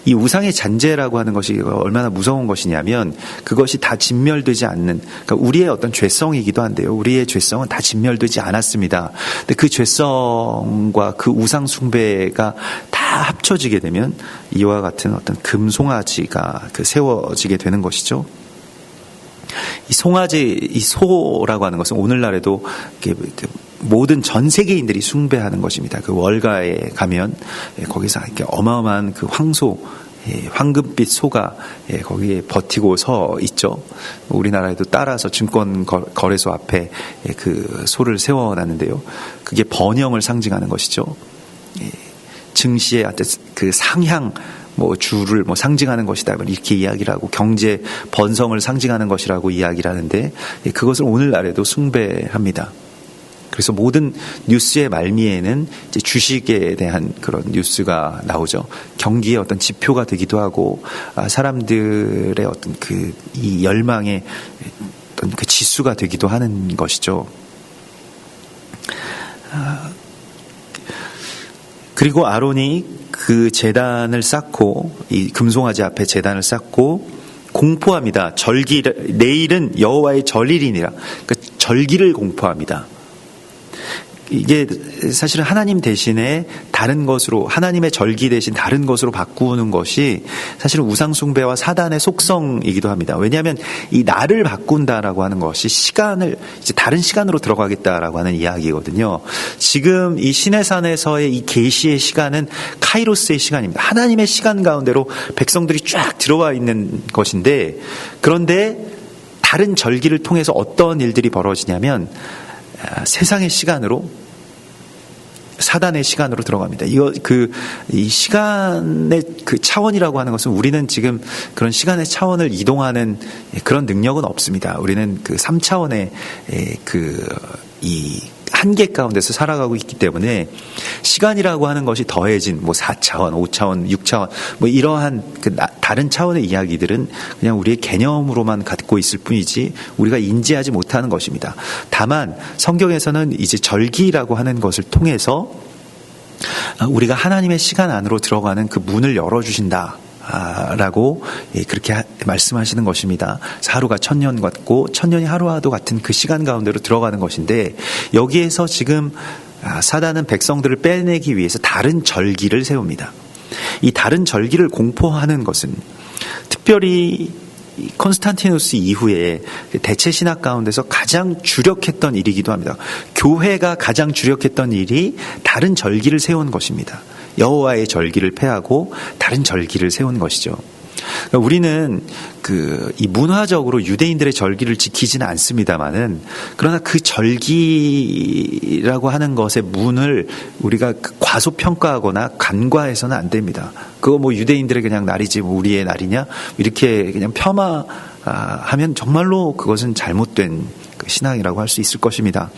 이 우상의 잔재라고 하는 것이 얼마나 무서운 것이냐면, 그것이 다 진멸되지 않는, 그러니까 우리의 어떤 죄성이기도 한데요. 우리의 죄성은 다 진멸되지 않았습니다. 근데 그 죄성과 그 우상 숭배가 다 합쳐지게 되면 이와 같은 어떤 금송아지가 세워지게 되는 것이죠. 이 송아지, 이 소라고 하는 것은 오늘날에도 모든 전 세계인들이 숭배하는 것입니다. 월가에 가면 거기서 이렇게 어마어마한 황소, 황금빛 소가 거기에 버티고 서 있죠. 우리나라에도 따라서 증권 거래소 앞에 그 소를 세워놨는데요. 그게 번영을 상징하는 것이죠. 증시의 상향, 주를 상징하는 것이다, 이렇게 이야기를 하고, 경제 번성을 상징하는 것이라고 이야기를 하는데, 그것을 오늘날에도 숭배합니다. 그래서 모든 뉴스의 말미에는 이제 주식에 대한 그런 뉴스가 나오죠. 경기의 어떤 지표가 되기도 하고, 사람들의 어떤 이 열망의 어떤 지수가 되기도 하는 것이죠. 그리고 아론이 그 제단을 쌓고, 이 금송아지 앞에 제단을 쌓고 공포합니다. 내일은 여호와의 절일이니라. 그러니까 절기를 공포합니다. 이게 사실은 하나님 대신에 다른 것으로, 하나님의 절기 대신 다른 것으로 바꾸는 것이 사실은 우상숭배와 사단의 속성이기도 합니다. 왜냐하면 이 날을 바꾼다라고 하는 것이 시간을 이제 다른 시간으로 들어가겠다라고 하는 이야기거든요. 지금 이 시내산에서의 이 계시의 시간은 카이로스의 시간입니다. 하나님의 시간 가운데로 백성들이 쫙 들어와 있는 것인데, 그런데 다른 절기를 통해서 어떤 일들이 벌어지냐면 세상의 시간으로, 사단의 시간으로 들어갑니다. 이 시간의 그 차원이라고 하는 것은 우리는 지금 그런 시간의 차원을 이동하는 그런 능력은 없습니다. 우리는 그 3차원의 이 한계 가운데서 살아가고 있기 때문에 시간이라고 하는 것이 더해진 4차원, 5차원, 6차원 이러한 다른 차원의 이야기들은 그냥 우리의 개념으로만 갖고 있을 뿐이지 우리가 인지하지 못하는 것입니다. 다만 성경에서는 이제 절기라고 하는 것을 통해서 우리가 하나님의 시간 안으로 들어가는 그 문을 열어주신다 라고 그렇게 말씀하시는 것입니다. 하루가 천년 같고 천년이 하루와도 같은 그 시간 가운데로 들어가는 것인데, 여기에서 지금 사단은 백성들을 빼내기 위해서 다른 절기를 세웁니다. 이 다른 절기를 공포하는 것은 특별히 콘스탄티누스 이후에 대체 신학 가운데서 가장 주력했던 일이기도 합니다. 교회가 가장 주력했던 일이 다른 절기를 세운 것입니다. 여호와의 절기를 폐하고 다른 절기를 세운 것이죠. 그러니까 우리는 이 문화적으로 유대인들의 절기를 지키지는 않습니다만은, 그러나 그 절기라고 하는 것의 문을 우리가 과소평가하거나 간과해서는 안 됩니다. 그거 유대인들의 그냥 날이지 우리의 날이냐 이렇게 그냥 폄하하면 정말로 그것은 잘못된 신앙이라고 할 수 있을 것입니다.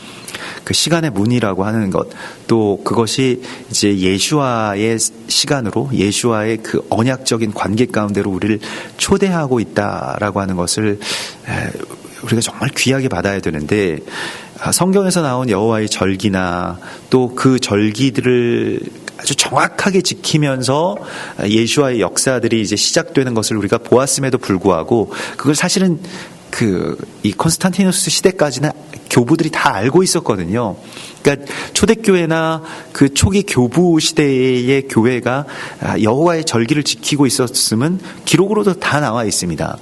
그 시간의 문이라고 하는 것, 또 그것이 이제 예수와의 시간으로, 예수와의 그 언약적인 관계 가운데로 우리를 초대하고 있다라고 하는 것을 우리가 정말 귀하게 받아야 되는데, 성경에서 나온 여호와의 절기나 또 그 절기들을 아주 정확하게 지키면서 예수와의 역사들이 이제 시작되는 것을 우리가 보았음에도 불구하고, 그걸 사실은 이 콘스탄티누스 시대까지는 교부들이 다 알고 있었거든요. 그러니까 초대교회나 그 초기 교부 시대의 교회가 여호와의 절기를 지키고 있었음은 기록으로도 다 나와 있습니다.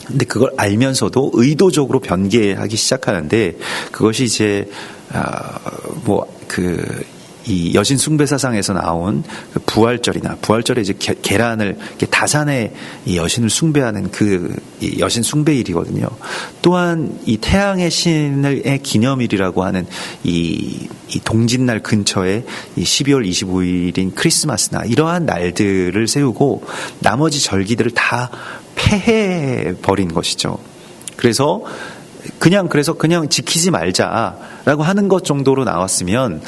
근데 그걸 알면서도 의도적으로 변개하기 시작하는데, 그것이 이제 이 여신 숭배사상에서 나온 부활절이나, 부활절에 이제 계란을 다산의 이 여신을 숭배하는 이 여신 숭배일이거든요. 또한 이 태양의 신의 기념일이라고 하는 이 동짓날 근처에 이 12월 25일인 크리스마스나 이러한 날들을 세우고 나머지 절기들을 다 폐해 버린 것이죠. 그래서 그냥 지키지 말자라고 하는 것 정도로 나왔으면,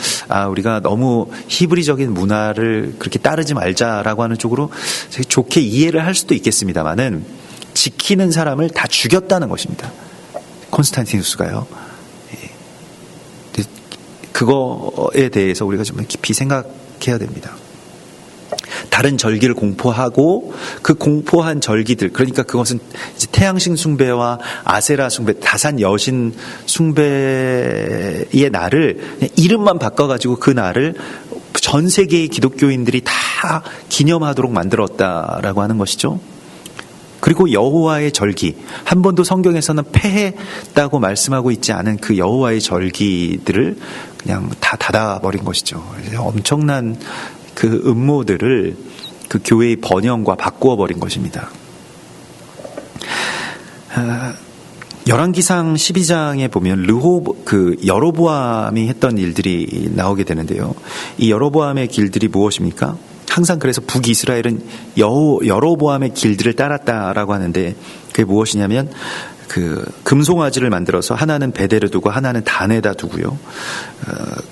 우리가 너무 히브리적인 문화를 그렇게 따르지 말자라고 하는 쪽으로 좋게 이해를 할 수도 있겠습니다만은, 지키는 사람을 다 죽였다는 것입니다. 콘스탄티누스가요. 그거에 대해서 우리가 좀 깊이 생각해야 됩니다. 다른 절기를 공포하고 그 공포한 절기들, 그러니까 그것은 이제 태양신 숭배와 아세라 숭배, 다산 여신 숭배의 날을 그냥 이름만 바꿔가지고 그 날을 전 세계의 기독교인들이 다 기념하도록 만들었다라고 하는 것이죠. 그리고 여호와의 절기, 한 번도 성경에서는 폐했다고 말씀하고 있지 않은 그 여호와의 절기들을 그냥 다 닫아버린 것이죠. 엄청난 그 음모들을 그 교회의 번영과 바꾸어 버린 것입니다. 열왕기상 12장에 보면 여로보암이 했던 일들이 나오게 되는데요. 이 여로보암의 길들이 무엇입니까? 항상 그래서 북이스라엘은 여로보암의 길들을 따랐다라고 하는데, 그게 무엇이냐면 금송아지를 만들어서 하나는 베델에 두고 하나는 단에다 두고요.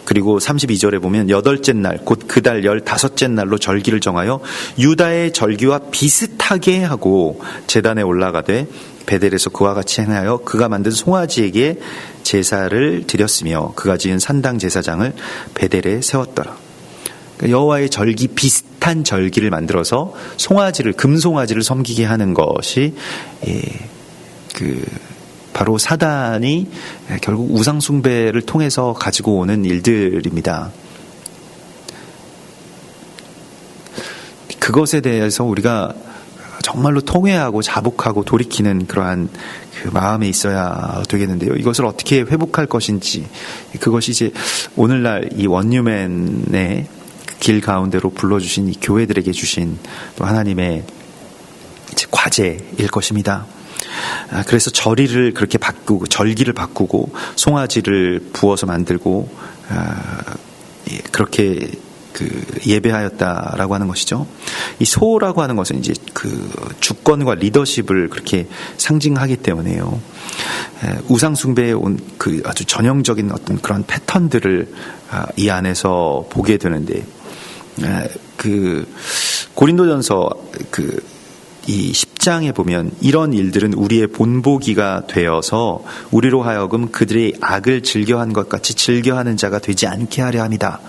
그리고 32절에 보면 8째 날, 곧 그 달 15째 날로 절기를 정하여 유다의 절기와 비슷하게 하고 제단에 올라가되 베델에서 그와 같이 행하여 그가 만든 송아지에게 제사를 드렸으며 그가 지은 산당 제사장을 베델에 세웠더라. 여호와의 절기 비슷한 절기를 만들어서 송아지를, 금송아지를 섬기게 하는 것이 바로 사단이 결국 우상숭배를 통해서 가지고 오는 일들입니다. 그것에 대해서 우리가 정말로 통회하고 자복하고 돌이키는 그러한 그 마음에 있어야 되겠는데요. 이것을 어떻게 회복할 것인지, 그것이 이제 오늘날 이 원뉴맨의 길 가운데로 불러주신 이 교회들에게 주신 또 하나님의 이제 과제일 것입니다. 그래서 절기를 그렇게 바꾸고, 절기를 바꾸고, 송아지를 부어서 만들고, 그렇게 예배하였다라고 하는 것이죠. 이 소라고 하는 것은 이제 그 주권과 리더십을 그렇게 상징하기 때문에요. 우상숭배에 온 그 아주 전형적인 어떤 그런 패턴들을 이 안에서 보게 되는데, 그 고린도전서 이 10장에 보면 이런 일들은 우리의 본보기가 되어서 우리로 하여금 그들의 악을 즐겨한 것 같이 즐겨하는 자가 되지 않게 하려 합니다.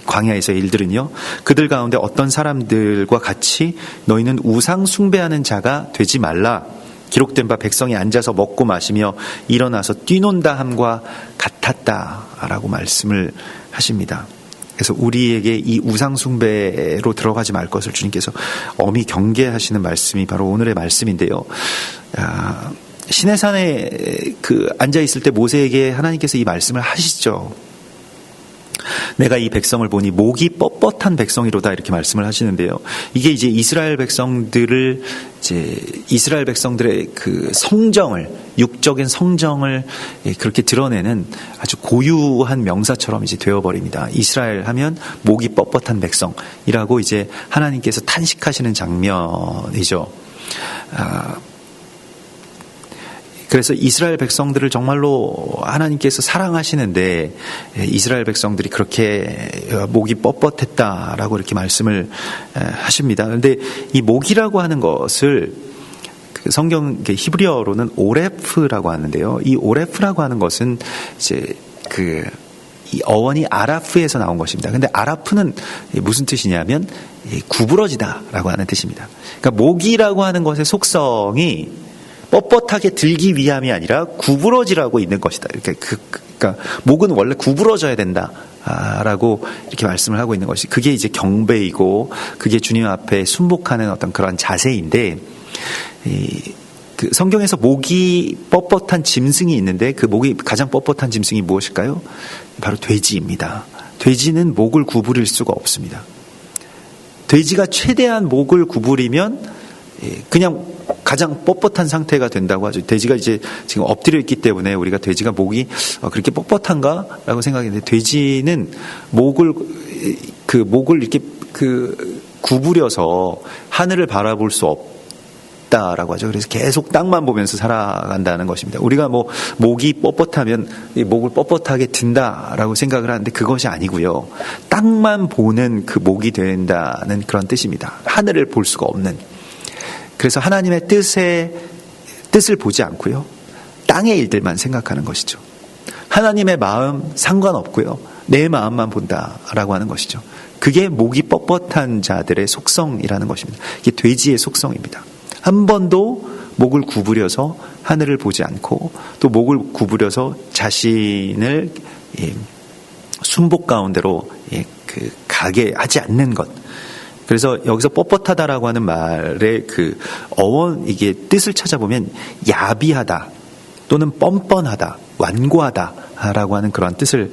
광야에서의 일들은요, 그들 가운데 어떤 사람들과 같이 너희는 우상 숭배하는 자가 되지 말라. 기록된 바 백성이 앉아서 먹고 마시며 일어나서 뛰논다 함과 같았다라고 말씀을 하십니다. 그래서 우리에게 이 우상 숭배로 들어가지 말 것을 주님께서 엄히 경계하시는 말씀이 바로 오늘의 말씀인데요. 시내산에 앉아 있을 때 모세에게 하나님께서 이 말씀을 하시죠. 내가 이 백성을 보니 목이 뻣뻣한 백성이로다, 이렇게 말씀을 하시는데요. 이게 이제 이스라엘 백성들의 그 성정을, 육적인 성정을 그렇게 드러내는 아주 고유한 명사처럼 이제 되어버립니다. 이스라엘 하면 목이 뻣뻣한 백성이라고 이제 하나님께서 탄식하시는 장면이죠. 그래서 이스라엘 백성들을 정말로 하나님께서 사랑하시는데, 이스라엘 백성들이 그렇게 목이 뻣뻣했다라고 이렇게 말씀을 하십니다. 그런데 이 목이라고 하는 것을 성경 히브리어로는 오레프라고 하는데요. 이 오레프라고 하는 것은 이제 이 어원이 아라프에서 나온 것입니다. 근데 아라프는 무슨 뜻이냐면 구부러지다라고 하는 뜻입니다. 그러니까 목이라고 하는 것의 속성이 뻣뻣하게 들기 위함이 아니라 구부러지라고 있는 것이다. 그러니까 목은 원래 구부러져야 된다라고 이렇게 말씀을 하고 있는 것이, 그게 이제 경배이고 그게 주님 앞에 순복하는 어떤 그런 자세인데, 그 성경에서 목이 뻣뻣한 짐승이 있는데 그 목이 가장 뻣뻣한 짐승이 무엇일까요? 바로 돼지입니다. 돼지는 목을 구부릴 수가 없습니다. 돼지가 최대한 목을 구부리면 그냥 가장 뻣뻣한 상태가 된다고 하죠. 돼지가 이제 지금 엎드려 있기 때문에 우리가 돼지가 목이 그렇게 뻣뻣한가? 라고 생각했는데, 돼지는 목을 이렇게 구부려서 하늘을 바라볼 수 없다라고 하죠. 그래서 계속 땅만 보면서 살아간다는 것입니다. 우리가 목이 뻣뻣하면 목을 뻣뻣하게 든다라고 생각을 하는데 그것이 아니고요. 땅만 보는 그 목이 된다는 그런 뜻입니다. 하늘을 볼 수가 없는. 그래서 하나님의 뜻을 보지 않고요, 땅의 일들만 생각하는 것이죠. 하나님의 마음 상관없고요, 내 마음만 본다라고 하는 것이죠. 그게 목이 뻣뻣한 자들의 속성이라는 것입니다. 이게 돼지의 속성입니다. 한 번도 목을 구부려서 하늘을 보지 않고, 또 목을 구부려서 자신을 순복 가운데로 가게 하지 않는 것. 그래서 여기서 뻣뻣하다라고 하는 말의 그 어원, 이게 뜻을 찾아보면 야비하다 또는 뻔뻔하다, 완고하다라고 하는 그런 뜻을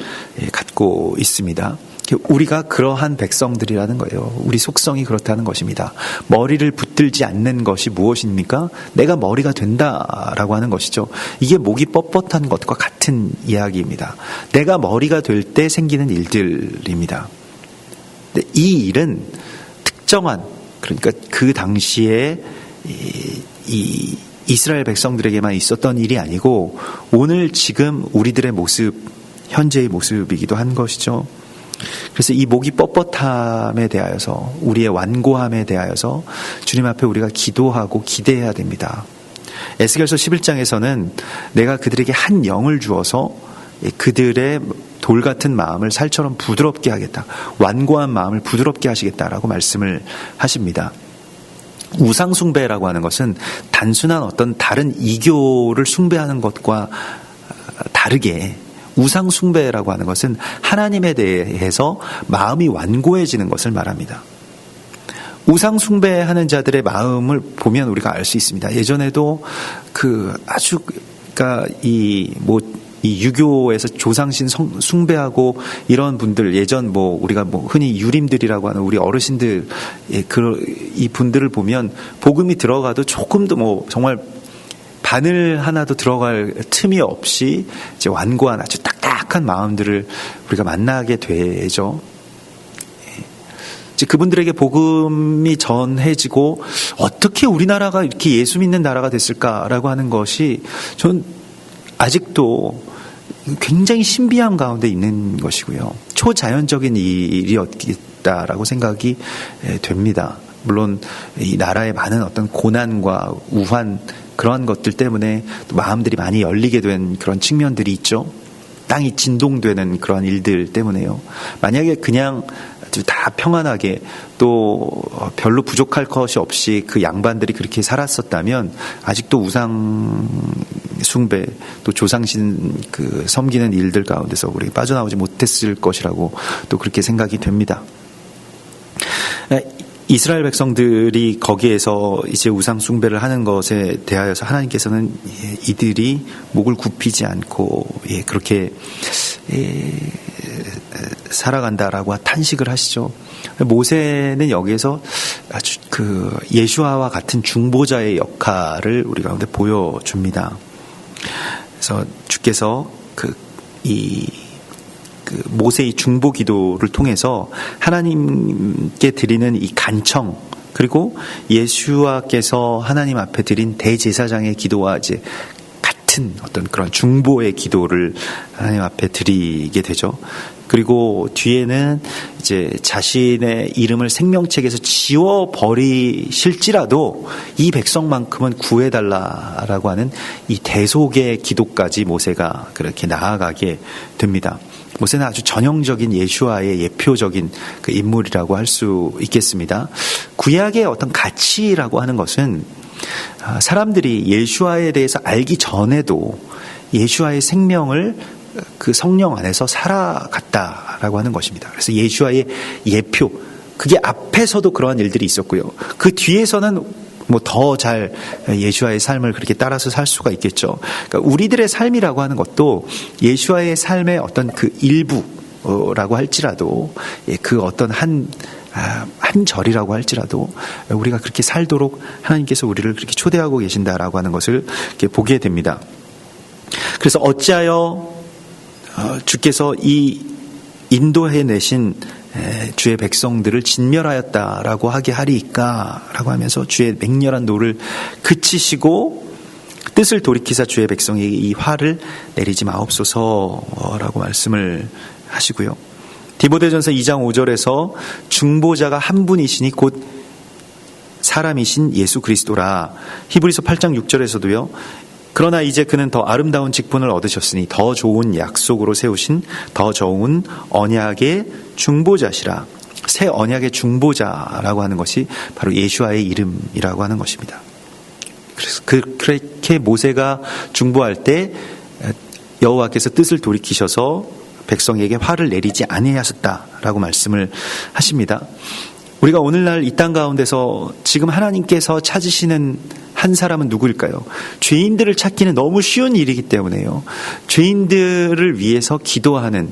갖고 있습니다. 우리가 그러한 백성들이라는 거예요. 우리 속성이 그렇다는 것입니다. 머리를 붙들지 않는 것이 무엇입니까? 내가 머리가 된다라고 하는 것이죠. 이게 목이 뻣뻣한 것과 같은 이야기입니다. 내가 머리가 될 때 생기는 일들입니다. 근데 이 일은 특정한, 그러니까 그 당시에 이 이스라엘 백성들에게만 있었던 일이 아니고 오늘 지금 우리들의 모습, 현재의 모습이기도 한 것이죠. 그래서 이 목이 뻣뻣함에 대하여서, 우리의 완고함에 대하여서 주님 앞에 우리가 기도하고 기대해야 됩니다. 에스겔서 11장에서는 내가 그들에게 한 영을 주어서 그들의 돌 같은 마음을 살처럼 부드럽게 하겠다. 완고한 마음을 부드럽게 하시겠다라고 말씀을 하십니다. 우상숭배라고 하는 것은 단순한 어떤 다른 이교를 숭배하는 것과 다르게 우상숭배라고 하는 것은 하나님에 대해서 마음이 완고해지는 것을 말합니다. 우상숭배하는 자들의 마음을 보면 우리가 알 수 있습니다. 예전에도 이 유교에서 조상신 숭배하고 이런 분들, 예전 우리가 흔히 유림들이라고 하는 우리 어르신들, 이 분들을 보면 복음이 들어가도 조금도 정말 바늘 하나도 들어갈 틈이 없이 이제 완고한 아주 딱딱한 마음들을 우리가 만나게 되죠. 그분들에게 복음이 전해지고 어떻게 우리나라가 이렇게 예수 믿는 나라가 됐을까라고 하는 것이 전 아직도 굉장히 신비한 가운데 있는 것이고요. 초자연적인 일이었겠다라고 생각이 됩니다. 물론 이 나라의 많은 어떤 고난과 우환, 그런 것들 때문에 마음들이 많이 열리게 된 그런 측면들이 있죠. 땅이 진동되는 그런 일들 때문에요. 만약에 그냥 다 평안하게 또 별로 부족할 것이 없이 그 양반들이 그렇게 살았었다면 아직도 우상 숭배 또 조상신 섬기는 일들 가운데서 우리 빠져나오지 못했을 것이라고 또 그렇게 생각이 됩니다. 이스라엘 백성들이 거기에서 이제 우상 숭배를 하는 것에 대하여서 하나님께서는 이들이 목을 굽히지 않고 그렇게 살아간다라고 탄식을 하시죠. 모세는 여기에서 아주 예수아와 같은 중보자의 역할을 우리 가운데 보여줍니다. 그래서 주께서 모세의 중보 기도를 통해서 하나님께 드리는 이 간청, 그리고 예수와께서 하나님 앞에 드린 대제사장의 기도와 이제 같은 어떤 그런 중보의 기도를 하나님 앞에 드리게 되죠. 그리고 뒤에는 이제 자신의 이름을 생명책에서 지워버리실지라도 이 백성만큼은 구해달라라고 하는 이 대속의 기도까지 모세가 그렇게 나아가게 됩니다. 모세는 아주 전형적인 예수와의 예표적인 그 인물이라고 할 수 있겠습니다. 구약의 어떤 가치라고 하는 것은 사람들이 예수와에 대해서 알기 전에도 예수와의 생명을 그 성령 안에서 살아갔다라고 하는 것입니다. 그래서 예수와의 예표, 그게 앞에서도 그러한 일들이 있었고요. 그 뒤에서는 더 잘 예수와의 삶을 그렇게 따라서 살 수가 있겠죠. 그러니까 우리들의 삶이라고 하는 것도 예수와의 삶의 어떤 그 일부라고 할지라도 그 어떤 한 절이라고 할지라도 우리가 그렇게 살도록 하나님께서 우리를 그렇게 초대하고 계신다라고 하는 것을 이렇게 보게 됩니다. 그래서 어찌하여 주께서 이 인도해내신 주의 백성들을 진멸하였다라고 하게 하리이까라고 하면서 주의 맹렬한 노를 그치시고 뜻을 돌이키사 주의 백성에게 이 화를 내리지 마옵소서라고 말씀을 하시고요. 디모데전서 2장 5절에서 중보자가 한 분이시니 곧 사람이신 예수 그리스도라. 히브리서 8장 6절에서도요. 그러나 이제 그는 더 아름다운 직분을 얻으셨으니 더 좋은 약속으로 세우신 더 좋은 언약의 중보자시라. 새 언약의 중보자라고 하는 것이 바로 예수와의 이름이라고 하는 것입니다. 그래서 그렇게 모세가 중보할 때 여호와께서 뜻을 돌이키셔서 백성에게 화를 내리지 아니하셨다라고 말씀을 하십니다. 우리가 오늘날 이 땅 가운데서 지금 하나님께서 찾으시는 한 사람은 누구일까요? 죄인들을 찾기는 너무 쉬운 일이기 때문에요. 죄인들을 위해서 기도하는,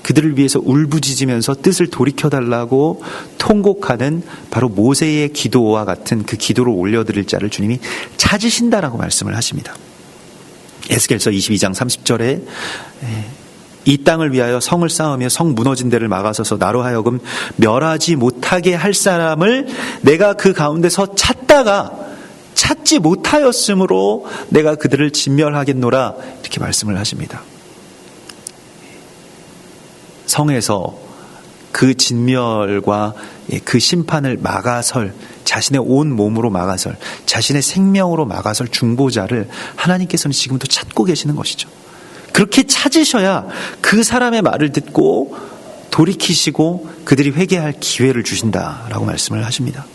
그들을 위해서 울부짖으면서 뜻을 돌이켜달라고 통곡하는 바로 모세의 기도와 같은 그 기도를 올려드릴 자를 주님이 찾으신다라고 말씀을 하십니다. 에스겔서 22장 30절에 이 땅을 위하여 성을 쌓으며 성 무너진 데를 막아서서 나로 하여금 멸하지 못하게 할 사람을 내가 그 가운데서 찾지 못하였으므로 내가 그들을 진멸하겠노라, 이렇게 말씀을 하십니다. 성에서 그 진멸과 그 심판을 막아설, 자신의 온 몸으로 막아설, 자신의 생명으로 막아설 중보자를 하나님께서는 지금도 찾고 계시는 것이죠. 그렇게 찾으셔야 그 사람의 말을 듣고 돌이키시고 그들이 회개할 기회를 주신다라고 말씀을 하십니다.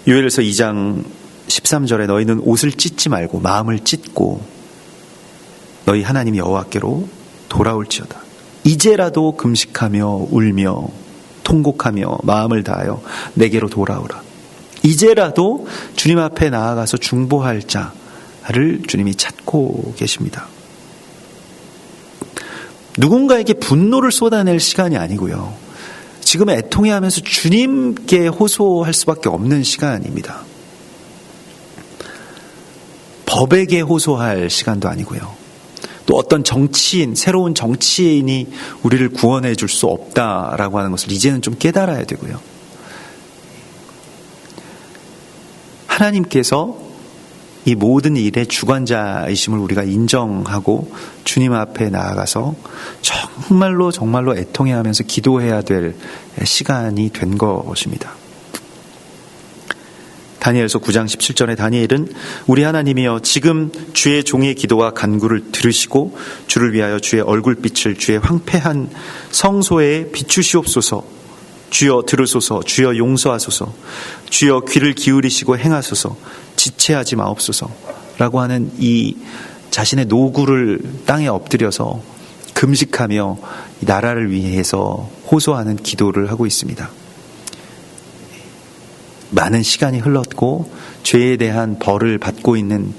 요엘서 2장 13절에 너희는 옷을 찢지 말고 마음을 찢고 너희 하나님 여호와께로 돌아올지어다. 이제라도 금식하며 울며 통곡하며 마음을 다하여 내게로 돌아오라. 이제라도 주님 앞에 나아가서 중보할 자를 주님이 찾고 계십니다. 누군가에게 분노를 쏟아낼 시간이 아니고요. 지금 애통해하면서 주님께 호소할 수밖에 없는 시간입니다. 법에게 호소할 시간도 아니고요. 또 어떤 정치인, 새로운 정치인이 우리를 구원해 줄 수 없다라고 하는 것을 이제는 좀 깨달아야 되고요. 하나님께서 이 모든 일의 주관자이심을 우리가 인정하고 주님 앞에 나아가서 정말로 애통해하면서 기도해야 될 시간이 된 것입니다. 다니엘서 9장 17절에 다니엘은 우리 하나님이여 지금 주의 종의 기도와 간구를 들으시고 주를 위하여 주의 얼굴빛을 주의 황폐한 성소에 비추시옵소서. 주여 들으소서. 주여 용서하소서. 주여 귀를 기울이시고 행하소서. 지체하지 마옵소서 라고 하는 이 자신의 노구를 땅에 엎드려서 금식하며 이 나라를 위해서 호소하는 기도를 하고 있습니다. 많은 시간이 흘렀고 죄에 대한 벌을 받고 있는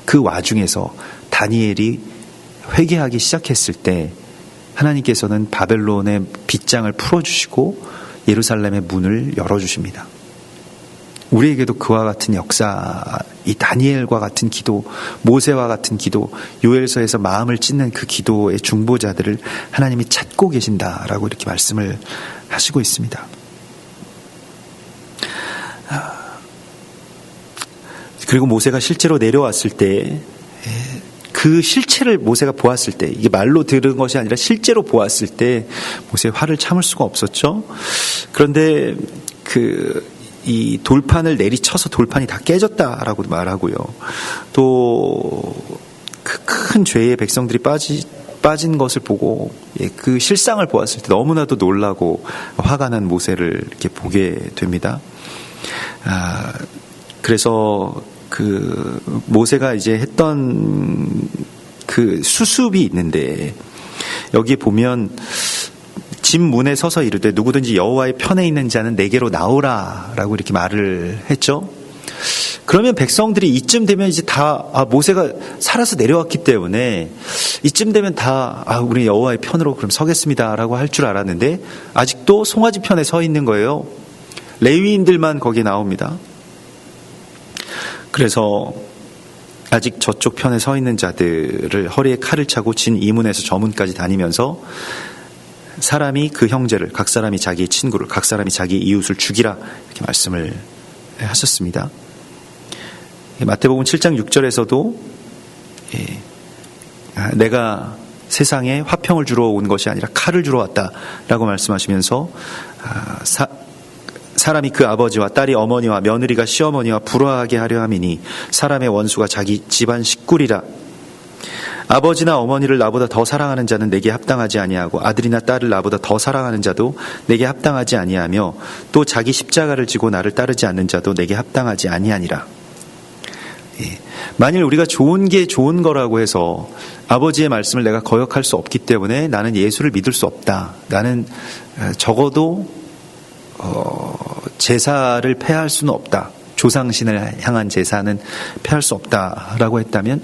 그 와중에서 다니엘이 회개하기 시작했을 때 하나님께서는 바벨론의 빗장을 풀어주시고 예루살렘의 문을 열어주십니다. 우리에게도 그와 같은 역사, 이 다니엘과 같은 기도, 모세와 같은 기도, 요엘서에서 마음을 찢는 그 기도의 중보자들을 하나님이 찾고 계신다라고 이렇게 말씀을 하시고 있습니다. 그리고 모세가 실제로 내려왔을 때 그 실체를 모세가 보았을 때, 이게 말로 들은 것이 아니라 실제로 보았을 때 모세의 화를 참을 수가 없었죠. 그런데 이 돌판을 내리쳐서 돌판이 다 깨졌다라고 말하고요. 또 그 큰 죄에 백성들이 빠진 것을 보고 그 실상을 보았을 때 너무나도 놀라고 화가 난 모세를 이렇게 보게 됩니다. 그래서 그 모세가 이제 했던 그 수습이 있는데 여기 보면 집 문에 서서 이르되 누구든지 여호와의 편에 있는 자는 내게로 나오라라고 이렇게 말을 했죠. 그러면 백성들이 이쯤 되면 이제 다 모세가 살아서 내려왔기 때문에 이쯤 되면 다 우리 여호와의 편으로 그럼 서겠습니다라고 할 줄 알았는데 아직도 송아지 편에 서 있는 거예요. 레위인들만 거기에 나옵니다. 그래서 아직 저쪽 편에 서 있는 자들을 허리에 칼을 차고 진 이문에서 저문까지 다니면서 사람이 그 형제를, 각 사람이 자기의 친구를, 각 사람이 자기 이웃을 죽이라 이렇게 말씀을 하셨습니다. 마태복음 7장 6절에서도 내가 세상에 화평을 주러 온 것이 아니라 칼을 주러 왔다라고 말씀하시면서 사람이 그 아버지와 딸이 어머니와 며느리가 시어머니와 불화하게 하려 함이니 사람의 원수가 자기 집안 식구리라. 아버지나 어머니를 나보다 더 사랑하는 자는 내게 합당하지 아니하고 아들이나 딸을 나보다 더 사랑하는 자도 내게 합당하지 아니하며 또 자기 십자가를 지고 나를 따르지 않는 자도 내게 합당하지 아니하니라. 만일 우리가 좋은 게 좋은 거라고 해서 아버지의 말씀을 내가 거역할 수 없기 때문에 나는 예수를 믿을 수 없다. 나는 적어도 제사를 폐할 수는 없다. 조상신을 향한 제사는 폐할 수 없다라고 했다면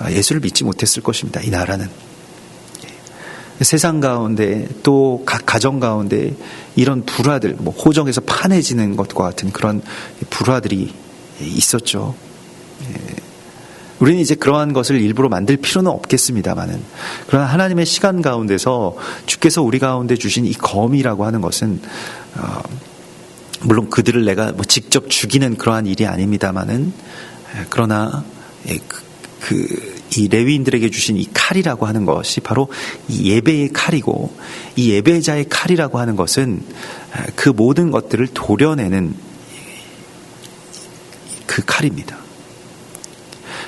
예수를 믿지 못했을 것입니다. 이 나라는. 세상 가운데 또 각 가정 가운데 이런 불화들, 호정에서 판해지는 것과 같은 그런 불화들이 있었죠. 우리는 이제 그러한 것을 일부러 만들 필요는 없겠습니다만은, 그러나 하나님의 시간 가운데서 주께서 우리 가운데 주신 이 검이라고 하는 것은 물론 그들을 내가 직접 죽이는 그러한 일이 아닙니다만은, 그러나 이 레위인들에게 주신 이 칼이라고 하는 것이 바로 이 예배의 칼이고, 이 예배자의 칼이라고 하는 것은 그 모든 것들을 도려내는 그 칼입니다.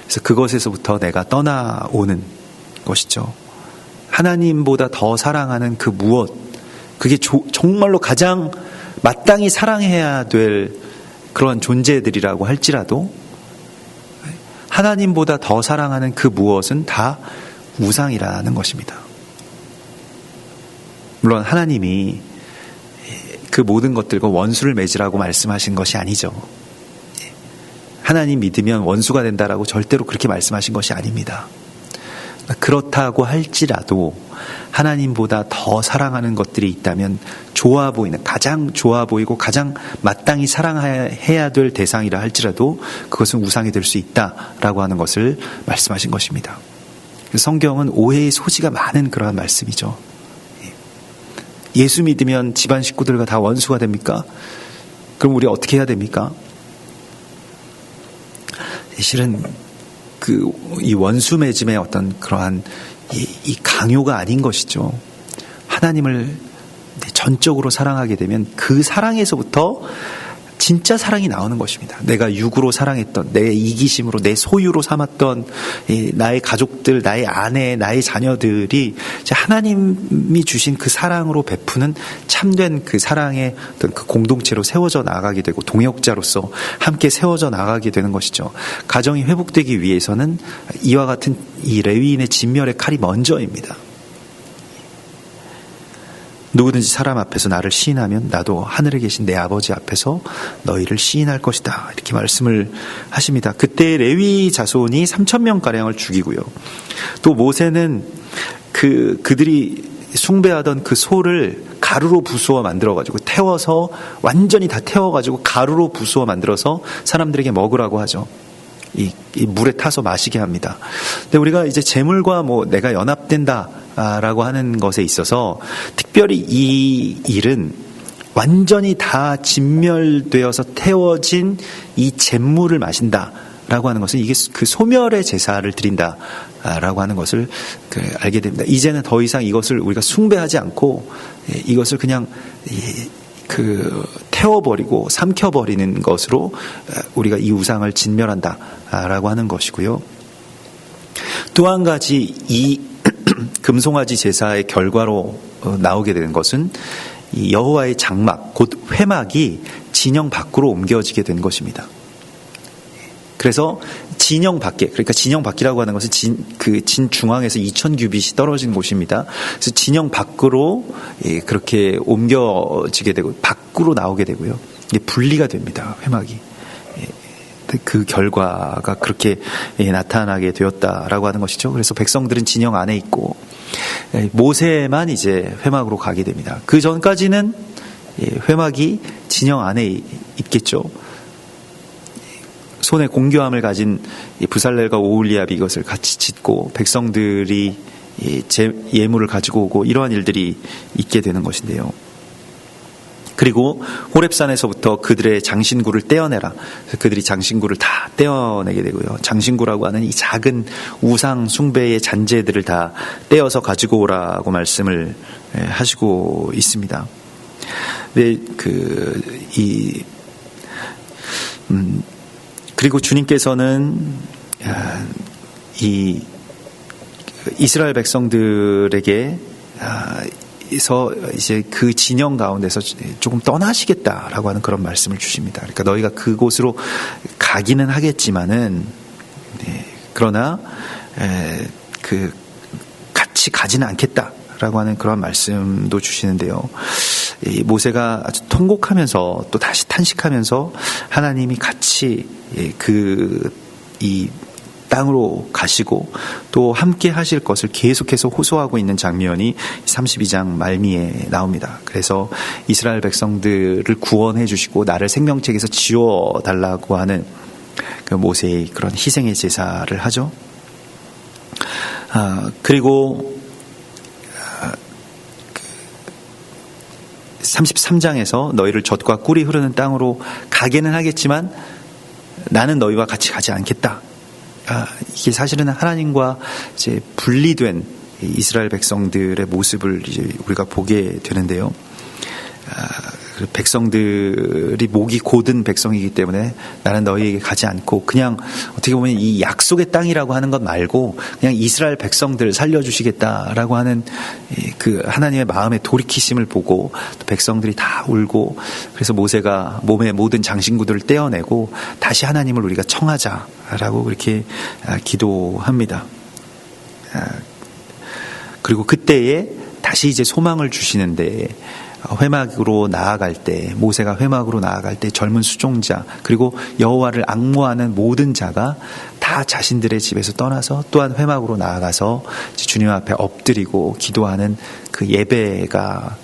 그래서 그것에서부터 내가 떠나오는 것이죠. 하나님보다 더 사랑하는 그 무엇, 그게 정말로 가장 마땅히 사랑해야 될 그런 존재들이라고 할지라도 하나님보다 더 사랑하는 그 무엇은 다 우상이라는 것입니다. 물론 하나님이 그 모든 것들과 원수를 맺으라고 말씀하신 것이 아니죠. 하나님 믿으면 원수가 된다라고 절대로 그렇게 말씀하신 것이 아닙니다. 그렇다고 할지라도 하나님보다 더 사랑하는 것들이 있다면 가장 좋아 보이고 가장 마땅히 사랑해야 될 대상이라 할지라도 그것은 우상이 될 수 있다라고 하는 것을 말씀하신 것입니다. 성경은 오해의 소지가 많은 그러한 말씀이죠. 예수 믿으면 집안 식구들과 다 원수가 됩니까? 그럼 우리 어떻게 해야 됩니까? 실은 이 원수 맺음의 어떤 그러한 이 강요가 아닌 것이죠. 하나님을 전적으로 사랑하게 되면 그 사랑에서부터 진짜 사랑이 나오는 것입니다. 내가 육으로 사랑했던, 내 이기심으로, 내 소유로 삼았던 나의 가족들, 나의 아내, 나의 자녀들이 하나님이 주신 그 사랑으로 베푸는 참된 그 사랑의 어떤 그 공동체로 세워져 나가게 되고 동역자로서 함께 세워져 나가게 되는 것이죠. 가정이 회복되기 위해서는 이와 같은 이 레위인의 진멸의 칼이 먼저입니다. 누구든지 사람 앞에서 나를 시인하면 나도 하늘에 계신 내 아버지 앞에서 너희를 시인할 것이다. 이렇게 말씀을 하십니다. 그때 레위 자손이 3,000명가량을 죽이고요. 또 모세는 그들이 숭배하던 그 소를 가루로 부수어 만들어가지고 태워서 완전히 다 태워가지고 가루로 부수어 만들어서 사람들에게 먹으라고 하죠. 이 물에 타서 마시게 합니다. 근데 우리가 이제 재물과 내가 연합된다 라고 하는 것에 있어서 특별히 이 일은 완전히 다 진멸되어서 태워진 이 잿물을 마신다 라고 하는 것은 이게 그 소멸의 제사를 드린다 라고 하는 것을 알게 됩니다. 이제는 더 이상 이것을 우리가 숭배하지 않고 이것을 그냥 태워버리고 삼켜버리는 것으로 우리가 이 우상을 진멸한다 라고 하는 것이고요. 또 한 가지 이 금송아지 제사의 결과로 나오게 되는 것은 이 여호와의 장막, 곧 회막이 진영 밖으로 옮겨지게 된 것입니다. 그래서 진영 밖에, 그러니까 진영 밖이라고 하는 것은 진 중앙에서 2,000규빗이 떨어진 곳입니다. 그래서 진영 밖으로 그렇게 옮겨지게 되고 밖으로 나오게 되고요. 이게 분리가 됩니다. 회막이. 그 결과가 그렇게 나타나게 되었다라고 하는 것이죠. 그래서 백성들은 진영 안에 있고 모세만 이제 회막으로 가게 됩니다. 그 전까지는 회막이 진영 안에 있겠죠. 손에 공교함을 가진 부살렐과 오홀리압이 이것을 같이 짓고 백성들이 예물을 가지고 오고 이러한 일들이 있게 되는 것인데요. 그리고 호렙산에서부터 그들의 장신구를 떼어내라. 그래서 그들이 장신구를 다 떼어내게 되고요. 장신구라고 하는 이 작은 우상 숭배의 잔재들을 다 떼어서 가지고 오라고 말씀을 하시고 있습니다. 네, 그리고 주님께서는 이 이스라엘 백성들에게 이제 그 진영 가운데서 조금 떠나시겠다라고 하는 그런 말씀을 주십니다. 그러니까 너희가 그곳으로 가기는 하겠지만은 그러나 같이 가지는 않겠다라고 하는 그런 말씀도 주시는데요. 모세가 아주 통곡하면서 또 다시 탄식하면서 하나님이 같이 이 땅으로 가시고 또 함께 하실 것을 계속해서 호소하고 있는 장면이 32장 말미에 나옵니다. 그래서 이스라엘 백성들을 구원해 주시고 나를 생명책에서 지워달라고 하는 그 모세의 그런 희생의 제사를 하죠. 그리고 33장에서 너희를 젖과 꿀이 흐르는 땅으로 가게는 하겠지만 나는 너희와 같이 가지 않겠다. 이게 사실은 하나님과 이제 분리된 이스라엘 백성들의 모습을 이제 우리가 보게 되는데요. 백성들이 목이 고든 백성이기 때문에 나는 너희에게 가지 않고, 그냥 어떻게 보면 이 약속의 땅이라고 하는 것 말고 그냥 이스라엘 백성들 살려주시겠다라고 하는 그 하나님의 마음의 돌이키심을 보고 백성들이 다 울고, 그래서 모세가 몸의 모든 장신구들을 떼어내고 다시 하나님을 우리가 청하자라고 그렇게 기도합니다. 그리고 그때에 다시 이제 소망을 주시는데, 회막으로 나아갈 때, 모세가 회막으로 나아갈 때 젊은 수종자 그리고 여호와를 앙모하는 모든 자가 다 자신들의 집에서 떠나서 또한 회막으로 나아가서 주님 앞에 엎드리고 기도하는 그 예배가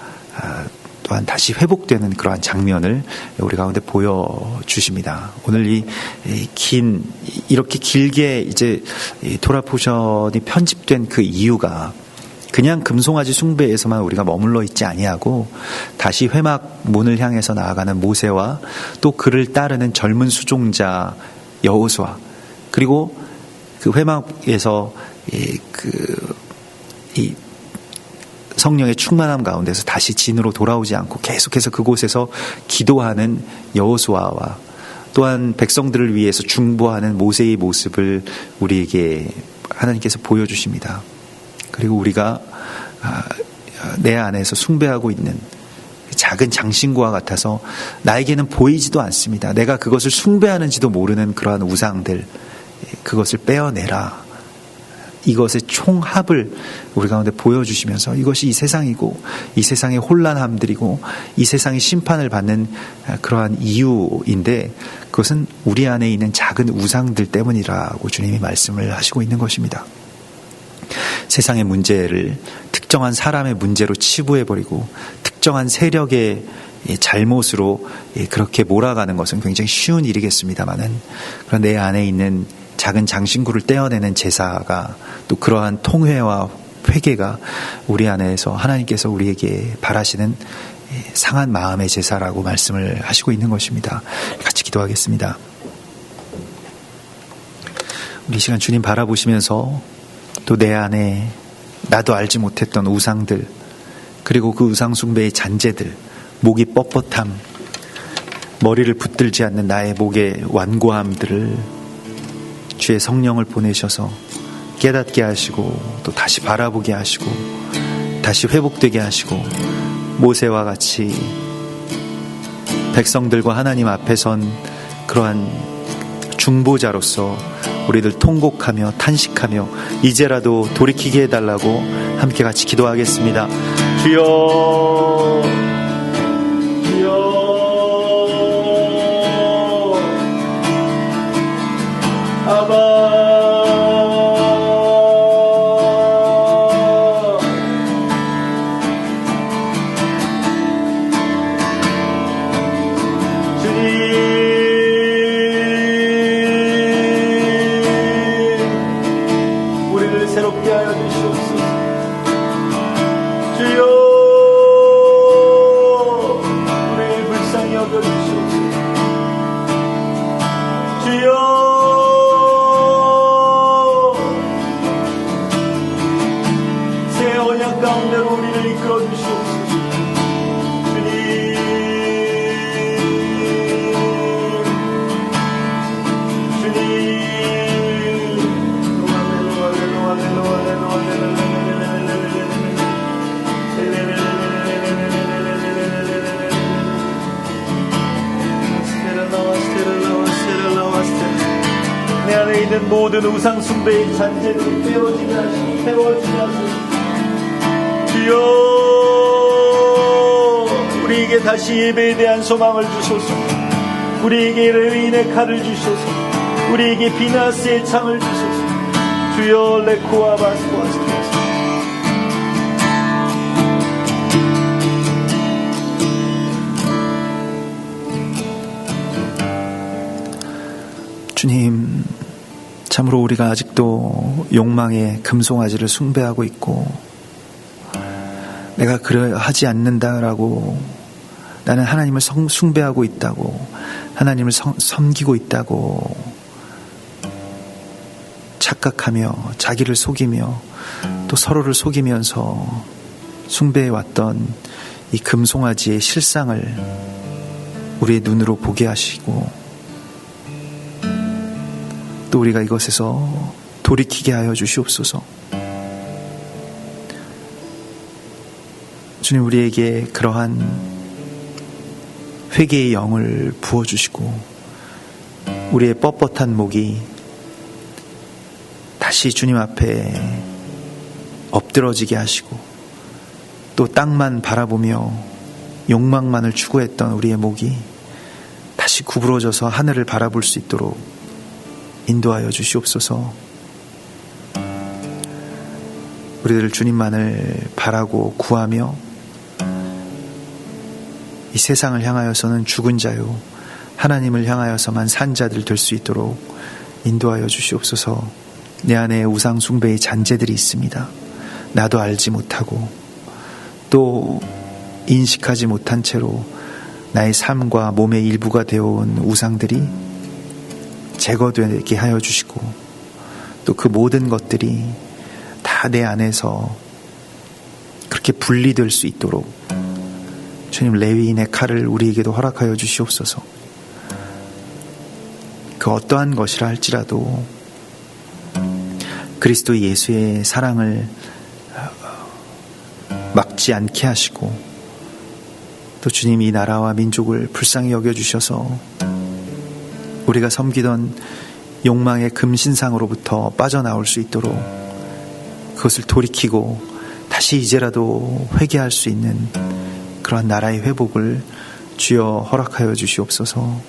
또한 다시 회복되는 그러한 장면을 우리 가운데 보여주십니다. 오늘 이렇게 길게 이제 토라 포션이 편집된 그 이유가, 그냥 금송아지 숭배에서만 우리가 머물러 있지 아니하고 다시 회막 문을 향해서 나아가는 모세와 또 그를 따르는 젊은 수종자 여호수아, 그리고 그 회막에서 이 성령의 충만함 가운데서 다시 진으로 돌아오지 않고 계속해서 그곳에서 기도하는 여호수아와 또한 백성들을 위해서 중보하는 모세의 모습을 우리에게 하나님께서 보여주십니다. 그리고 우리가 내 안에서 숭배하고 있는 작은 장신구와 같아서 나에게는 보이지도 않습니다. 내가 그것을 숭배하는지도 모르는 그러한 우상들, 그것을 빼어내라. 이것의 총합을 우리 가운데 보여주시면서 이것이 이 세상이고 이 세상의 혼란함들이고 이 세상의 심판을 받는 그러한 이유인데, 그것은 우리 안에 있는 작은 우상들 때문이라고 주님이 말씀을 하시고 있는 것입니다. 세상의 문제를 특정한 사람의 문제로 치부해버리고 특정한 세력의 잘못으로 그렇게 몰아가는 것은 굉장히 쉬운 일이겠습니다만은, 그런 내 안에 있는 작은 장신구를 떼어내는 제사가, 또 그러한 통회와 회개가 우리 안에서 하나님께서 우리에게 바라시는 상한 마음의 제사라고 말씀을 하시고 있는 것입니다. 같이 기도하겠습니다. 우리 이 시간 주님 바라보시면서 또 내 안에 나도 알지 못했던 우상들, 그리고 그 우상 숭배의 잔재들, 목이 뻣뻣함, 머리를 붙들지 않는 나의 목의 완고함들을 주의 성령을 보내셔서 깨닫게 하시고 또 다시 바라보게 하시고 다시 회복되게 하시고, 모세와 같이 백성들과 하나님 앞에 선 그러한 중보자로서 우리들 통곡하며 탄식하며 이제라도 돌이키게 해달라고 함께 같이 기도하겠습니다. 주여, 주여, 아바, 모든 우상 숭배의 잔재를 빼어지게 하시고 태워지게 하시고, 주여 우리에게 다시 예배에 대한 소망을 주소서. 우리에게 레위인의 칼을 주소서. 우리에게 비나스의 창을 주소서. 주여 레코아 바스코아스토스. 주님, 참으로 우리가 아직도 욕망의 금송아지를 숭배하고 있고, 내가 그래 하지 않는다라고, 나는 하나님을 숭배하고 있다고, 하나님을 섬기고 있다고 착각하며 자기를 속이며 또 서로를 속이면서 숭배해왔던 이 금송아지의 실상을 우리의 눈으로 보게 하시고 또 우리가 이것에서 돌이키게 하여 주시옵소서. 주님, 우리에게 그러한 회개의 영을 부어주시고 우리의 뻣뻣한 목이 다시 주님 앞에 엎드러지게 하시고 또 땅만 바라보며 욕망만을 추구했던 우리의 목이 다시 구부러져서 하늘을 바라볼 수 있도록 인도하여 주시옵소서. 우리들 주님만을 바라고 구하며 이 세상을 향하여서는 죽은 자요 하나님을 향하여서만 산 자들 될 수 있도록 인도하여 주시옵소서. 내 안에 우상 숭배의 잔재들이 있습니다. 나도 알지 못하고 또 인식하지 못한 채로 나의 삶과 몸의 일부가 되어온 우상들이 제거되게 하여 주시고 또 그 모든 것들이 다 내 안에서 그렇게 분리될 수 있도록 주님, 레위인의 칼을 우리에게도 허락하여 주시옵소서. 그 어떠한 것이라 할지라도 그리스도 예수의 사랑을 막지 않게 하시고 또 주님, 이 나라와 민족을 불쌍히 여겨주셔서 우리가 섬기던 욕망의 금신상으로부터 빠져나올 수 있도록 그것을 돌이키고 다시 이제라도 회개할 수 있는 그러한 나라의 회복을 주여 허락하여 주시옵소서.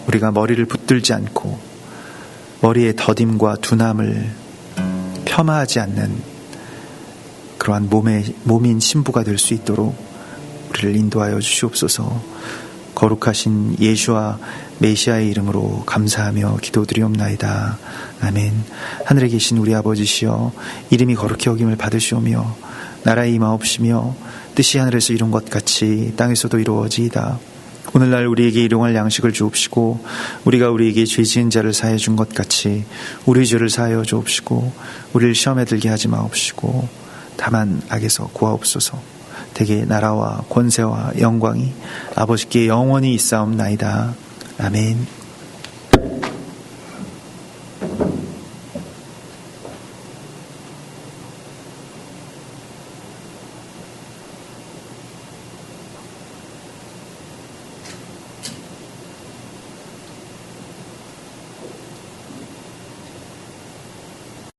우리가 머리를 붙들지 않고 머리의 더딤과 둔함을 폄하하지 않는 그러한 몸인 신부가 될 수 있도록 우리를 인도하여 주시옵소서. 거룩하신 예수와 메시아의 이름으로 감사하며 기도드리옵나이다. 아멘. 하늘에 계신 우리 아버지시여, 이름이 거룩히 여김을 받으시오며 나라의 임하옵시며 뜻이 하늘에서 이룬 것 같이 땅에서도 이루어지이다. 오늘날 우리에게 일용할 양식을 주옵시고 우리가 우리에게 죄 지은 자를 사하여 준 것 같이 우리 죄를 사하여 주옵시고 우리를 시험에 들게 하지 마옵시고 다만 악에서 구하옵소서. 대개 나라와 권세와 영광이 아버지께 영원히 있사옵나이다. 아멘.